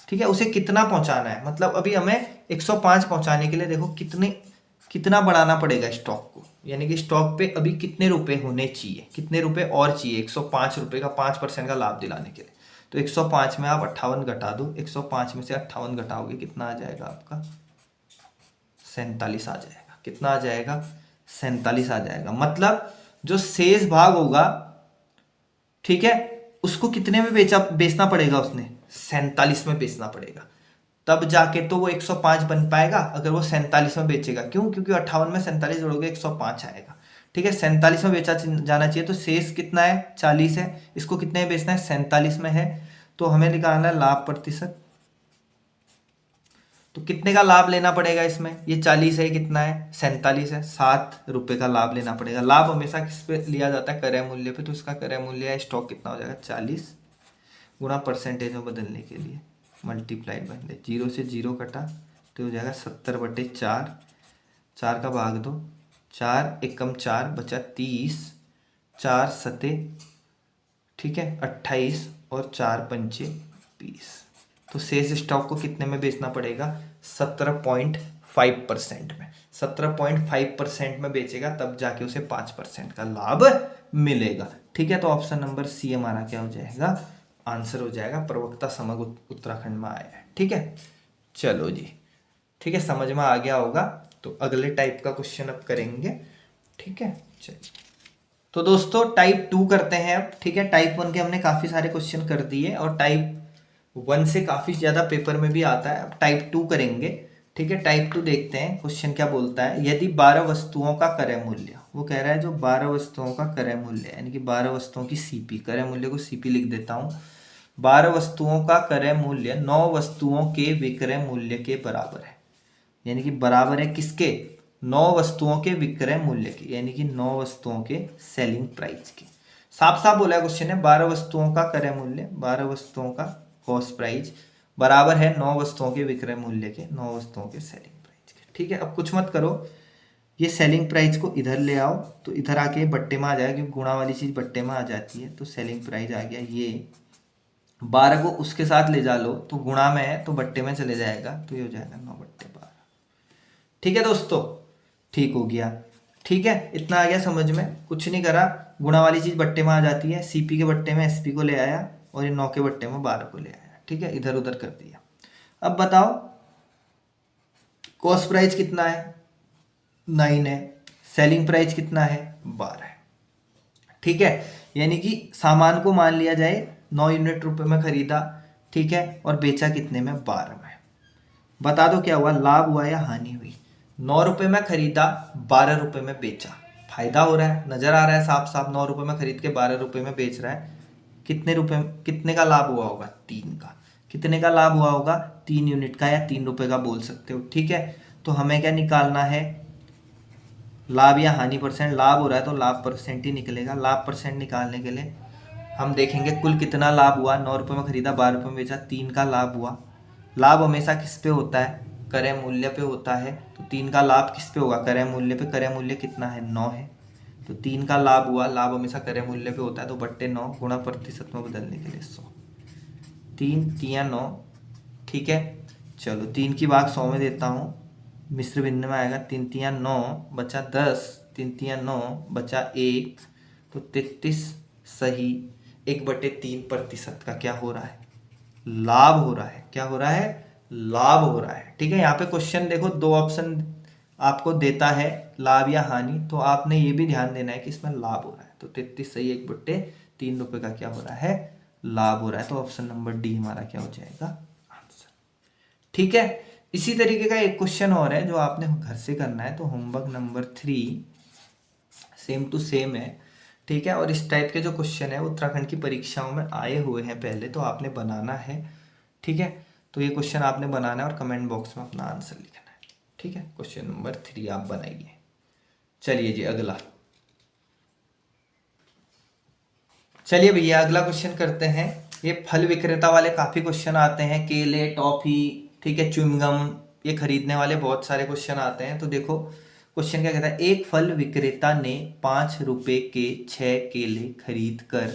ठीक है, उसे कितना पहुंचाना है, मतलब अभी हमें 105 पहुंचाने के लिए देखो कितना बढ़ाना पड़ेगा स्टॉक को, यानी कि स्टॉक पे अभी कितने रुपए होने चाहिए, कितने रुपए और चाहिए 105 रुपए का 5% का लाभ दिलाने के लिए। तो 105 में आप 58 घटा दो, 105 में से 58 घटाओगे कितना आ जाएगा आपका 47 आ जाएगा। कितना आ जाएगा 47 आ जाएगा, मतलब जो शेष भाग होगा, ठीक है, उसको कितने में बेचना पड़ेगा, उसने 47 में बेचना पड़ेगा, तब जाके तो वो 105 बन पाएगा। अगर वो 47 में बेचेगा, क्यों, क्योंकि 58 में 47 जोड़ोगे 105 आएगा, ठीक है। 47 में बेचा जाना चाहिए, तो शेष कितना है 40 है, इसको कितने में बेचना है 47 में है, तो हमें निकालना है लाभ प्रतिशत। तो कितने का लाभ लेना पड़ेगा इसमें, ये 40 है, कितना है 47 है, 7 रुपए का लाभ लेना पड़ेगा। लाभ हमेशा किस पे लिया जाता है, क्रय मूल्य पे, तो इसका क्रय मूल्य है स्टॉक कितना हो जाएगा 40 गुणा परसेंटेज में बदलने के लिए मल्टीप्लाइड बाय 0 से 0 कटा, तो हो जाएगा 70/4, 4 का भाग दो, 4 एकम 4 बचा 30, 4 सते, ठीक है 28, और 4 पंचे 20। तो शेष स्टॉक को कितने में बेचना पड़ेगा 17.5% में, 17.5% में बेचेगा तब जाके उसे 5% का लाभ मिलेगा। ठीक है, तो ऑप्शन नंबर सी हमारा क्या हो जाएगा, आंसर हो जाएगा। प्रवक्ता समग्र उत्तराखंड में आया है। ठीक है, चलो जी, ठीक है, समझ में आ गया होगा। तो अगले टाइप का क्वेश्चन अब करेंगे। ठीक है, चलिए, तो दोस्तों टाइप 2 करते हैं अब। ठीक है, टाइप 1 के हमने काफी सारे क्वेश्चन कर दिए और टाइप 1 से काफी ज्यादा पेपर में भी आता है। अब टाइप 2 करेंगे। ठीक है, टाइप 2 देखते हैं क्वेश्चन क्या बोलता है। यदि 12 वस्तुओं का क्रय मूल्य, वो कह रहा है जो 12 वस्तुओं का क्रय मूल्य यानी कि 12 वस्तुओं की सीपी, क्रय मूल्य को सीपी लिख देता हूं। 12 वस्तुओं का क्रय मूल्य 9 वस्तुओं के विक्रय मूल्य के बराबर है। यानी कि बराबर है किसके, 9 वस्तुओं के विक्रय मूल्य के, यानी कि 9 वस्तुओं के सेलिंग प्राइस के। साफ साफ बोला है क्वेश्चन है, 12 वस्तुओं का क्रय मूल्य, 12 वस्तुओं का कॉस्ट प्राइस बराबर है 9 वस्तुओं के विक्रय मूल्य के, 9 वस्तुओं के सेलिंग प्राइस के। ठीक है, अब कुछ मत करो, ये सेलिंग प्राइस को इधर ले आओ तो इधर आके बट्टे में आ जाएगा, क्योंकि गुणा वाली चीज बट्टे में आ जाती है। तो सेलिंग प्राइस आ गया, ये 12 को उसके साथ ले जा लो तो गुणा में है तो बट्टे में चले जाएगा, तो ये हो जाएगा 9/12। ठीक है दोस्तों, ठीक हो गया। ठीक है, इतना आ गया समझ में, कुछ नहीं करा, गुणा वाली चीज बट्टे में आ जाती है, सीपी के बट्टे में एसपी को ले आया और ये 9 के बट्टे में 12 को ले आया। ठीक है, इधर उधर कर दिया। अब बताओ कॉस्ट प्राइस कितना है, 9 है, सेलिंग प्राइस कितना है, 12 है। ठीक है, यानी कि सामान को मान लिया जाए 9 यूनिट रुपए में खरीदा, ठीक है, और बेचा कितने में, 12 में। बता दो क्या हुआ, लाभ हुआ या हानि हुई। 9 रुपए में खरीदा, 12 रुपए में बेचा, फायदा हो रहा है, नजर आ रहा है साफ साफ। 9 रुपए में खरीद के 12 रुपए में बेच रहा है, कितने रुपए, कितने का लाभ हुआ होगा, 3 का। कितने का लाभ हुआ होगा, 3 यूनिट का, या 3 रुपए का बोल सकते हो। ठीक है, तो हमें क्या निकालना है, लाभ या हानि परसेंट। लाभ हो रहा है तो लाभ परसेंट ही निकलेगा। लाभ परसेंट निकालने के लिए हम देखेंगे कुल कितना लाभ हुआ। 9 रुपए में खरीदा, 12 रुपए में बेचा, 3 का लाभ हुआ। लाभ हमेशा किस पे होता है, क्रय मूल्य पे होता है। तो 3 का लाभ किस पे होगा, क्रय मूल्य पे। क्रय मूल्य कितना है, 9 है, तो 3 का लाभ हुआ। लाभ हमेशा क्रय मूल्य पे होता है, तो बट्टे 9 गुणा प्रतिशत में बदलने के लिए 100, 3 तियां 9। ठीक है, चलो 3 की भाग 100 में देता हूँ, मिश्र भिन्न में आएगा, 3 तियां 9 बचा 10, 3 तियां 9 बचा 1, तो 33 सही 1/3% का क्या हो रहा है, लाभ हो रहा है। क्या हो रहा है, लाभ हो रहा है। ठीक है, यहाँ पे क्वेश्चन देखो 2 ऑप्शन आपको देता है, लाभ या हानि, तो आपने ये भी ध्यान देना है कि इसमें लाभ हो रहा है। तो 33 सही 1/3 रुपए का क्या हो रहा है, लाभ हो रहा है। तो ऑप्शन नंबर डी हमारा क्या हो जाएगा, आंसर। ठीक है, इसी तरीके का एक क्वेश्चन और है जो आपने घर से करना है। तो homework number 3 same to same है। ठीक है, और इस टाइप के जो क्वेश्चन है उत्तराखंड की परीक्षाओं में आए हुए हैं पहले, तो आपने बनाना है। ठीक है, तो ये क्वेश्चन आपने बनाना है और कमेंट बॉक्स में अपना आंसर लिखना है। ठीक है, क्वेश्चन नंबर 3 आप बनाइए। चलिए जी अगला, चलिए भैया अगला क्वेश्चन करते हैं। ये फल विक्रेता वाले काफी क्वेश्चन आते हैं, केले, टॉफी, ठीक है, च्युइंगम, ये खरीदने वाले बहुत सारे क्वेश्चन आते हैं। तो देखो क्वेश्चन क्या कहता है, एक फल विक्रेता ने 5 रुपए के 6 केले खरीद कर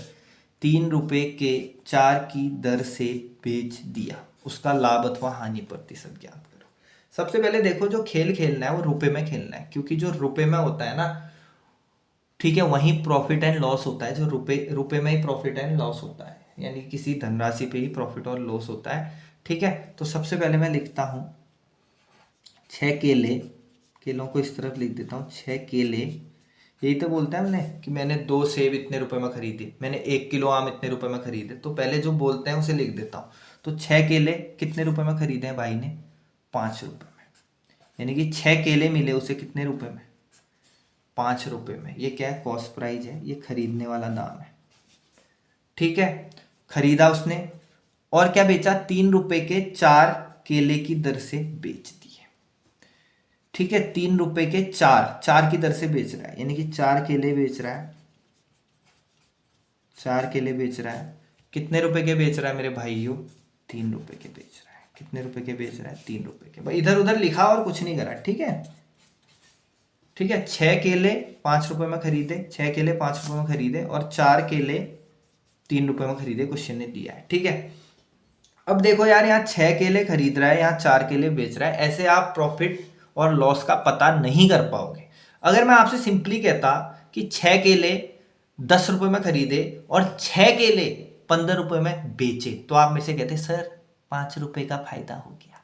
3 रुपए के 4 की दर से बेच दिया, उसका लाभ अथवा हानि प्रतिशत ज्ञात करो। सबसे पहले देखो जो खेल खेलना है वो रुपए में खेलना है, क्योंकि जो रुपए में होता है ना, ठीक है, वहीं प्रॉफिट एंड लॉस होता है। जो रुपए रुपए में ही प्रॉफिट एंड लॉस होता है, यानी किसी धनराशि पे ही प्रॉफिट और लॉस होता है। ठीक है, तो सबसे पहले मैं लिखता हूं 6 केले, केलों को इस तरफ लिख देता हूँ, 6 केले। यही तो बोलते हैं हमने कि मैंने 2 सेब इतने रुपए में खरीदे, मैंने 1 किलो आम इतने रुपए में खरीदे। तो पहले जो बोलते हैं उसे लिख देता हूँ। तो 6 केले कितने रुपए में खरीदे हैं भाई ने, 5 रुपए में, यानी कि 6 केले मिले उसे कितने रुपए में, 5 रुपए में। ये क्या है, कॉस्ट प्राइस है, ये खरीदने वाला दाम है। ठीक है, खरीदा उसने और क्या बेचा, 3 रुपए के 4 केले की दर से बेच दिए। ठीक है, 3 रुपए के 4 की दर से बेच रहा है, यानी कि 4 केले बेच रहा है, 4 केले बेच रहा है। कितने रुपए के बेच रहा है मेरे भाइयों, 3 रुपए के बेच रहा है। कितने रुपए के बेच रहा है, 3 रुपए के। भाई इधर उधर लिखा और कुछ नहीं करा। ठीक है, ठीक है, 6 केले 5 रुपए में खरीदे, 6 केले 5 रुपए में खरीदे और 4 केले 3 रुपए में खरीदे, क्वेश्चन ने दिया है। ठीक है, अब देखो यार, यहाँ 6 केले खरीद रहा है, यहाँ 4 केले बेच रहा है, ऐसे आप प्रॉफिट और लॉस का पता नहीं कर पाओगे। अगर मैं आपसे सिंपली कहता कि 6 केले 10 रुपए में खरीदे और 6 केले 15 रुपए में बेचे, तो आप मेरे से कहते सर 5 रुपए का फायदा हो गया,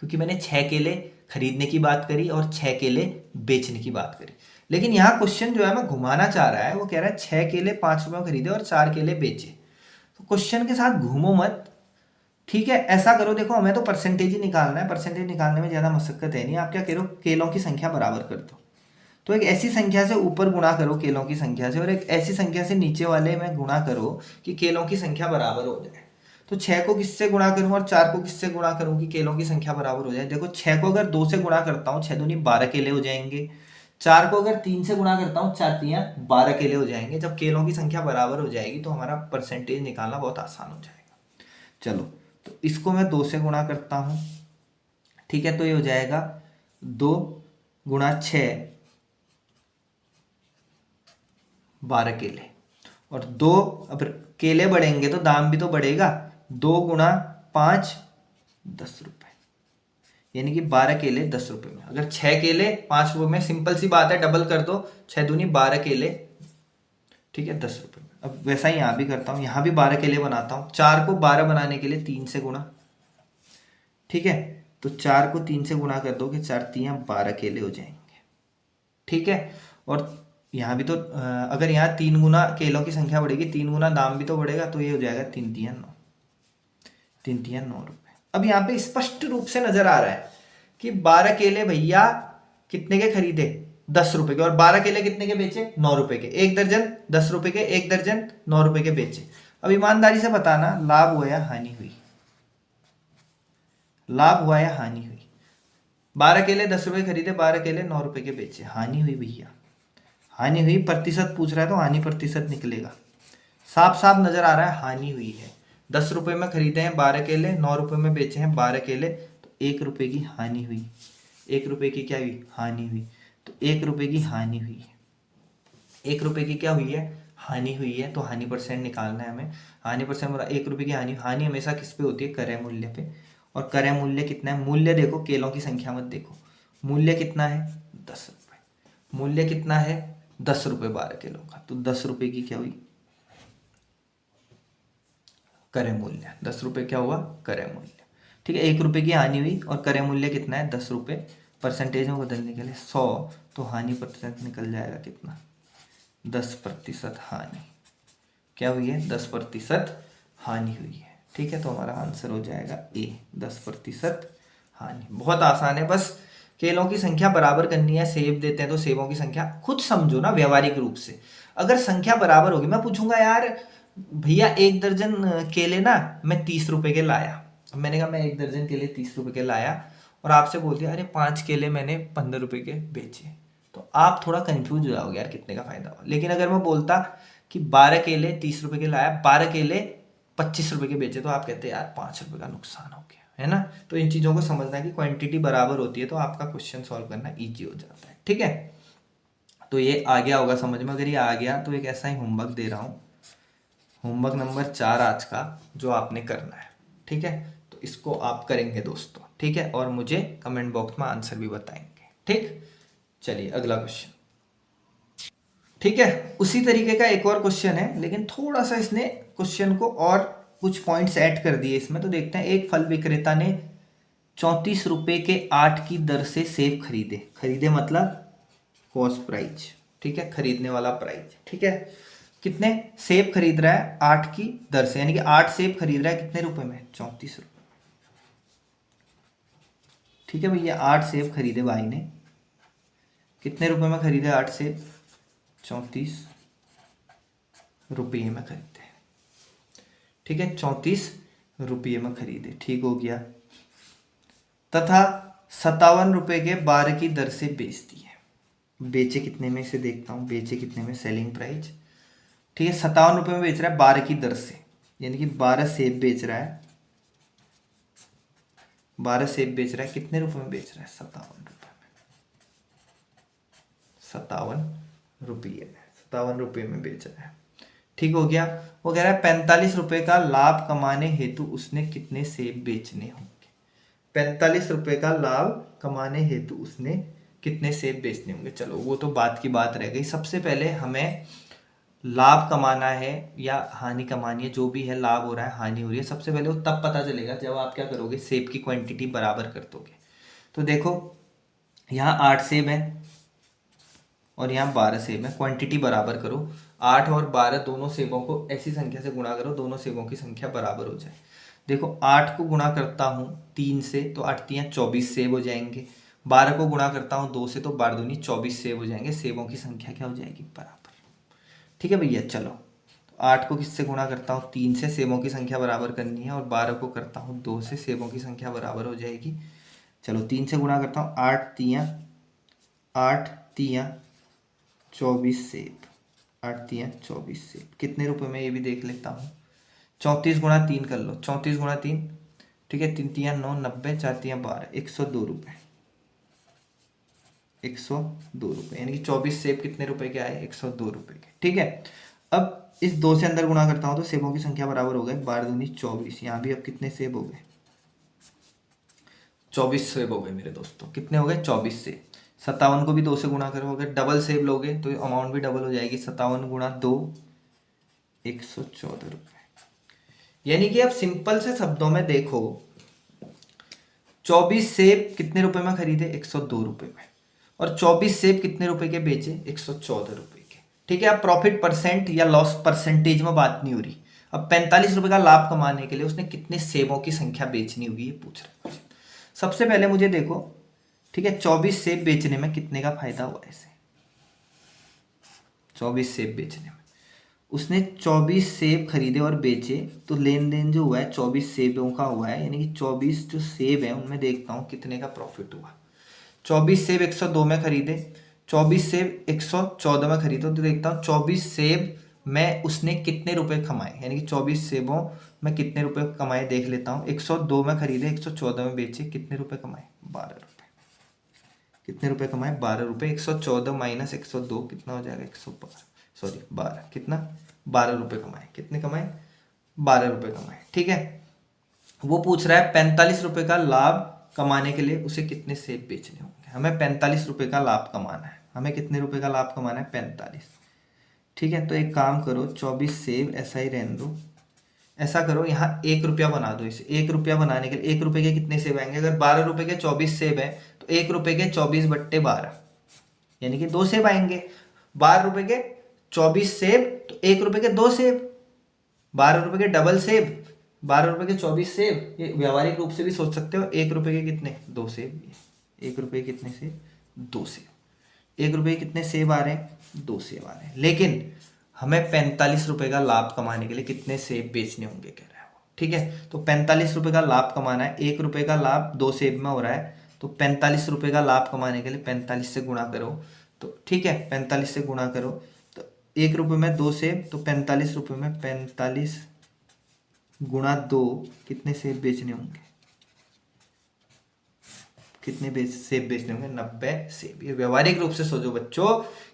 क्योंकि मैंने 6 केले खरीदने की बात करी और 6 केले बेचने की बात करी। लेकिन यहाँ क्वेश्चन जो है मैं घुमाना चाह रहा है, वो कह रहा है 6 केले 5 रुपए में खरीदे और 4 केले बेचे। तो क्वेश्चन के साथ घूमो मत, ठीक है। ऐसा करो, देखो हमें तो परसेंटेज ही निकालना है, परसेंटेज निकालने में ज़्यादा मशक्कत है नहीं। आप क्या करो, केलों की संख्या बराबर कर दो। तो एक ऐसी संख्या से ऊपर गुणा करो केलों की संख्या से, और एक ऐसी संख्या से नीचे वाले में गुणा करो कि केलों की संख्या बराबर हो जाए। तो 6 को किससे गुणा करूं और 4 को किससे गुणा करूं कि केलों की संख्या बराबर हो जाए। देखो 6 को अगर 2 से गुणा करता हूँ, 6 दूनी 12 केले हो जाएंगे। 4 को अगर 3 से गुणा करता हूँ, 4 तियां 12 केले हो जाएंगे। जब केलों की संख्या बराबर हो जाएगी तो हमारा परसेंटेज निकालना बहुत आसान हो जाएगा। चलो, तो इसको मैं 2 से गुणा करता हूँ, ठीक है। तो ये हो जाएगा 2 गुणा 6 12 केले, और 2, अब केले बढ़ेंगे तो दाम भी तो बढ़ेगा। 2 गुणा 5 10 रुपए, यानी कि 12 केले 10 रुपए में। अगर 6 केले 5 रुपए में, सिंपल सी बात है, डबल कर दो, 6 दूनी 12 केले, ठीक है, 10 रुपए में। अब वैसा ही यहाँ भी करता हूँ, यहाँ भी 12 केले बनाता हूँ। 4 को 12 बनाने के लिए 3 से गुणा, ठीक है। तो 4 को 3 से गुणा कर दो कि 4 तियां 12 केले हो जाएंगे, ठीक है। और यहाँ भी तो अगर यहाँ 3 गुना केलों की संख्या बढ़ेगी, 3 गुना दाम भी तो बढ़ेगा, तो ये हो जाएगा 3 तियां 9, 3 तियां 9 रुपए। अब यहाँ पे स्पष्ट रूप से नजर आ रहा है कि 12 केले भैया कितने के खरीदे, 10 रुपए के, और 12 केले कितने के बेचे, 9 रुपए के। एक दर्जन 10 रुपए के, एक दर्जन 9 रुपए के बेचे। अब ईमानदारी से बताना, लाभ हुआ या हानि हुई, लाभ हुआ या हानि हुई। 12 केले 10 रुपए खरीदे, 12 केले 9 रुपए के बेचे, हानि हुई भैया, हानि हुई। प्रतिशत पूछ रहा है तो हानि प्रतिशत निकलेगा। साफ साफ नजर आ रहा है हानि हुई है। 10 रुपए में खरीदे हैं 12 केले, 9 रुपए में बेचे हैं 12 केले, तो 1 रुपए की हानि हुई। 1 रुपए की क्या हुई, हानि हुई। तो 1 रुपए की हानि हुई है, 1 रुपए की क्या हुई है, हानि हुई है। तो हानि परसेंट निकालना है हमें। हानि परसेंट बोला 1 रुपए की हानि। हानि हमेशा किस पे होती है, क्रय मूल्य पे। और क्रय मूल्य कितना है, मूल्य देखो, केलों की संख्या मत देखो, मूल्य कितना है 10 रुपए। मूल्य कितना है 10 रुपए 12 किलो का। तो 10 रुपए की क्या हुई, क्रय मूल्य। 10 रुपए क्या हुआ, क्रय मूल्य, ठीक है। 1 रुपए की हानि हुई और क्रय मूल्य कितना है 10 रुपए। परसेंटेज में बदलने के लिए 100, तो हानि प्रतिशत निकल जाएगा कितना, 10% हानि। क्या हुई है, 10% हानि हुई है, ठीक है। तो हमारा आंसर हो जाएगा ए, 10% हानि। बहुत आसान है, बस केलों की संख्या बराबर करनी है। सेब देते हैं तो सेबों की संख्या खुद समझो ना व्यवहारिक रूप से। अगर संख्या बराबर होगी, मैं पूछूंगा यार भैया 1 दर्जन केले ना मैं 30 रुपए के लाया। अब मैंने कहा मैं 1 दर्जन केले 30 रुपए के लाया, और आपसे बोल दिया अरे 5 केले मैंने 15 रुपए के बेचे, तो आप थोड़ा कंफ्यूज हो जाओगे यार कितने का फायदा हुआ। लेकिन अगर मैं बोलता कि 12 केले 30 रुपए के लाया, 12 केले 25 रुपए के बेचे, तो आप कहते हैं यार 5 रुपए का नुकसान हो गया, है ना। तो इन चीज़ों को समझना है कि क्वांटिटी बराबर होती है तो आपका क्वेश्चन सॉल्व करना ईजी हो जाता है, ठीक है। तो ये आ गया होगा समझ में। अगर ये आ गया तो एक ऐसा ही होमवर्क दे रहा हूँ, होमवर्क नंबर 4 आज का, जो आपने करना है, ठीक है। तो इसको आप करेंगे दोस्तों, ठीक है, और मुझे कमेंट बॉक्स में आंसर भी बताएंगे, ठीक। चलिए अगला क्वेश्चन, ठीक है। उसी तरीके का एक और क्वेश्चन है, लेकिन थोड़ा सा इसने क्वेश्चन को और कुछ पॉइंट्स ऐड कर दिए इसमें। तो देखते हैं, एक फल विक्रेता ने 34 रुपए के 8 की दर से सेब खरीदे। खरीदे मतलब कॉस्ट प्राइस, ठीक है, खरीदने वाला प्राइस, ठीक है। कितने सेब खरीद रहा है 8 की दर से, यानी कि 8 सेब खरीद रहा है कितने रुपए में, 34 रुपए, ठीक है भैया। 8 सेब खरीदे भाई ने, कितने रुपए में खरीदे 8 सेब, 34 रुपये में खरीदे, ठीक है। 34 रुपये में खरीदे, ठीक हो गया। तथा 57 रुपए के 12 की दर से बेच दिए। बेचे कितने में, इसे देखता हूँ, बेचे कितने में, सेलिंग प्राइस, ठीक है। 57 रुपये में बेच रहा है 12 की दर से, यानी कि 12 सेब बेच रहा है, 12 सेब बेच रहा है, कितने रुपए में बेच रहा है, 57 रुपये में, 57 रुपये में बेच रहा है, ठीक हो गया। वो कह रहा है 45 रुपए का लाभ कमाने हेतु उसने कितने सेब बेचने होंगे। ₹45 का लाभ कमाने हेतु उसने कितने सेब बेचने होंगे। चलो वो तो बात की बात रह गई। सबसे पहले हमें लाभ कमाना है या हानि कमानी है, जो भी है, लाभ हो रहा है हानि हो रही है, सबसे पहले वो तब पता चलेगा जब आप क्या करोगे, सेब की क्वांटिटी बराबर कर दोगे। तो देखो यहाँ 8 सेब है और यहाँ 12 सेब है, क्वांटिटी बराबर करो। 8 और 12 दोनों सेबों को ऐसी संख्या से गुणा करो दोनों सेबों की संख्या बराबर हो जाए। देखो 8 को गुणा करता हूँ 3 से तो 8 तियाँ 24 सेब हो जाएंगे। 12 को गुणा करता हूँ 2 से तो 12 दूनी 24 सेब हो जाएंगे। सेबों की संख्या क्या हो जाएगी, बराबर। ठीक है भैया। चलो तो 8 को किससे गुणा करता हूँ, 3 से, सेबों की संख्या बराबर करनी है, और 12 को करता हूँ 2 से, सेबों की संख्या बराबर हो जाएगी। चलो 3 से गुणा करता हूँ, 8 तियाँ 24 सेब, 8 तियाँ 24 सेब कितने रुपए में, ये भी देख लेता हूँ। 34 गुणा 3 कर लो, 34 गुणा 3, ठीक है, 3 तियाँ 9, 90, 4 तियाँ 12, 102 रुपये। 102 रुपये, यानी कि 24 सेब कितने रुपए के आए, 102 रुपये के। ठीक है। अब इस 2 से अंदर गुणा करता हूँ तो सेबों की संख्या बराबर हो गए, 12 दूनी 24। यहाँ भी अब कितने सेब हो गए, 24 सेब हो गए मेरे दोस्तों। कितने हो गए, 24 सेब। 57 को भी 2 से गुणा करोगे, डबल सेब लोगे तो अमाउंट भी डबल हो जाएगी। 57 गुणा 2, 114 रुपये। यानी कि अब सिंपल से शब्दों में देखो, 24 सेब कितने रुपए में खरीदे, 102 रुपये में, और 24 सेब कितने रुपए के बेचे, 114 रुपये के। ठीक है। अब प्रॉफिट परसेंट या लॉस परसेंटेज में बात नहीं हो रही। अब 45 रुपए का लाभ कमाने के लिए उसने कितने सेबों की संख्या बेचनी होगी, ये पूछ रहा है। सबसे पहले मुझे देखो, ठीक है, 24 सेब बेचने में कितने का फायदा हुआ ऐसे, 24 सेब बेचने में उसने 24 सेब खरीदे और बेचे, तो लेन देन जो हुआ है 24 सेबों का हुआ है, यानी कि 24 जो सेब है उनमें देखता हूँ कितने का प्रॉफिट हुआ। 24 सेब 102 में खरीदे, 24 सेब 114 में खरीदे, तो देखता हूँ 24 सेब में उसने कितने रुपए कमाए, यानी कि 24 सेबों में कितने रुपए कमाए देख लेता हूँ। 102 में खरीदे, 114 में बेचे, कितने रुपए कमाए, 12 रुपये। कितने रुपए कमाए, 12 रुपये। 114 माइनस 102 कितना हो जाएगा, 112, सॉरी 12, कितना, 12 रुपये कमाए। कितने कमाए, 12 रुपये कमाए। ठीक है। वो पूछ रहा है 45 रुपये का लाभ कमाने के लिए उसे कितने सेब बेचने होंगे। हमें 45 रुपये का लाभ कमाना है। हमें कितने रुपए का लाभ कमाना है, 45। ठीक है। तो एक काम करो, 24 सेब ऐसा ही रहने दो। ऐसा करो, यहाँ 1 रुपया बना दो इसे। 1 रुपया बनाने के लिए 1 रुपये के कितने सेब आएंगे, अगर 12 रुपये के 24 सेब है तो 1 रुपये के 24/12, यानी कि 2 सेब आएंगे। 12 रुपये के 24 सेब तो 1 रुपये के 2 सेब, 12 रुपये के डबल सेब, 12 रुपये के 24 सेब। ये व्यावहारिक रूप से भी सोच सकते हो, 1 रुपये के कितने, 2 सेब। 1 रुपये के कितने सेब, 2 सेब। 1 रुपये के कितने सेब आ रहे हैं, 2 सेब आ रहे हैं। लेकिन हमें 45 रुपये का लाभ कमाने के लिए कितने सेब बेचने होंगे, कह रहा है वो। ठीक है। तो 45 रुपये का लाभ कमाना है, 1 रुपये का लाभ 2 सेब में हो रहा है, तो 45 रुपये का लाभ कमाने के लिए 45 से गुणा करो। तो ठीक है, 45 से गुणा करो तो 1 रुपये में 2 सेब, तो 45 रुपये में 45 गुणा 2 कितने सेब बेचने होंगे, कितने सेब बेचने होंगे, 90 सेब। ये व्यवहारिक रूप से सोचो बच्चों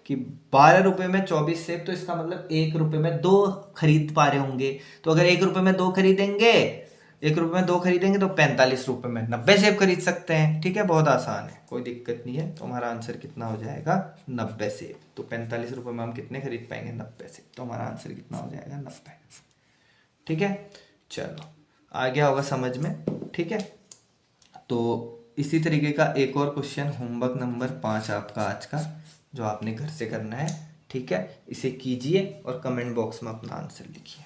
कि 12 रुपये में 24 सेब, तो इसका मतलब 1 रुपये में 2 खरीद पा रहे होंगे। तो अगर 1 रुपये में 2 खरीदेंगे, 1 रुपये में 2 खरीदेंगे तो 45 रुपये में 90 सेब खरीद सकते हैं। ठीक है, बहुत आसान है, कोई दिक्कत नहीं है। तो हमारा आंसर कितना हो जाएगा, 90 सेब। तो 45 रुपये में हम कितने खरीद पाएंगे, 90 सेब। तो हमारा आंसर कितना हो जाएगा, 90। ठीक है, चलो आ गया होगा समझ में। ठीक है, तो इसी तरीके का एक और क्वेश्चन होमवर्क नंबर 5 आपका आज का, जो आपने घर से करना है। ठीक है, इसे कीजिए और कमेंट बॉक्स में अपना आंसर लिखिए।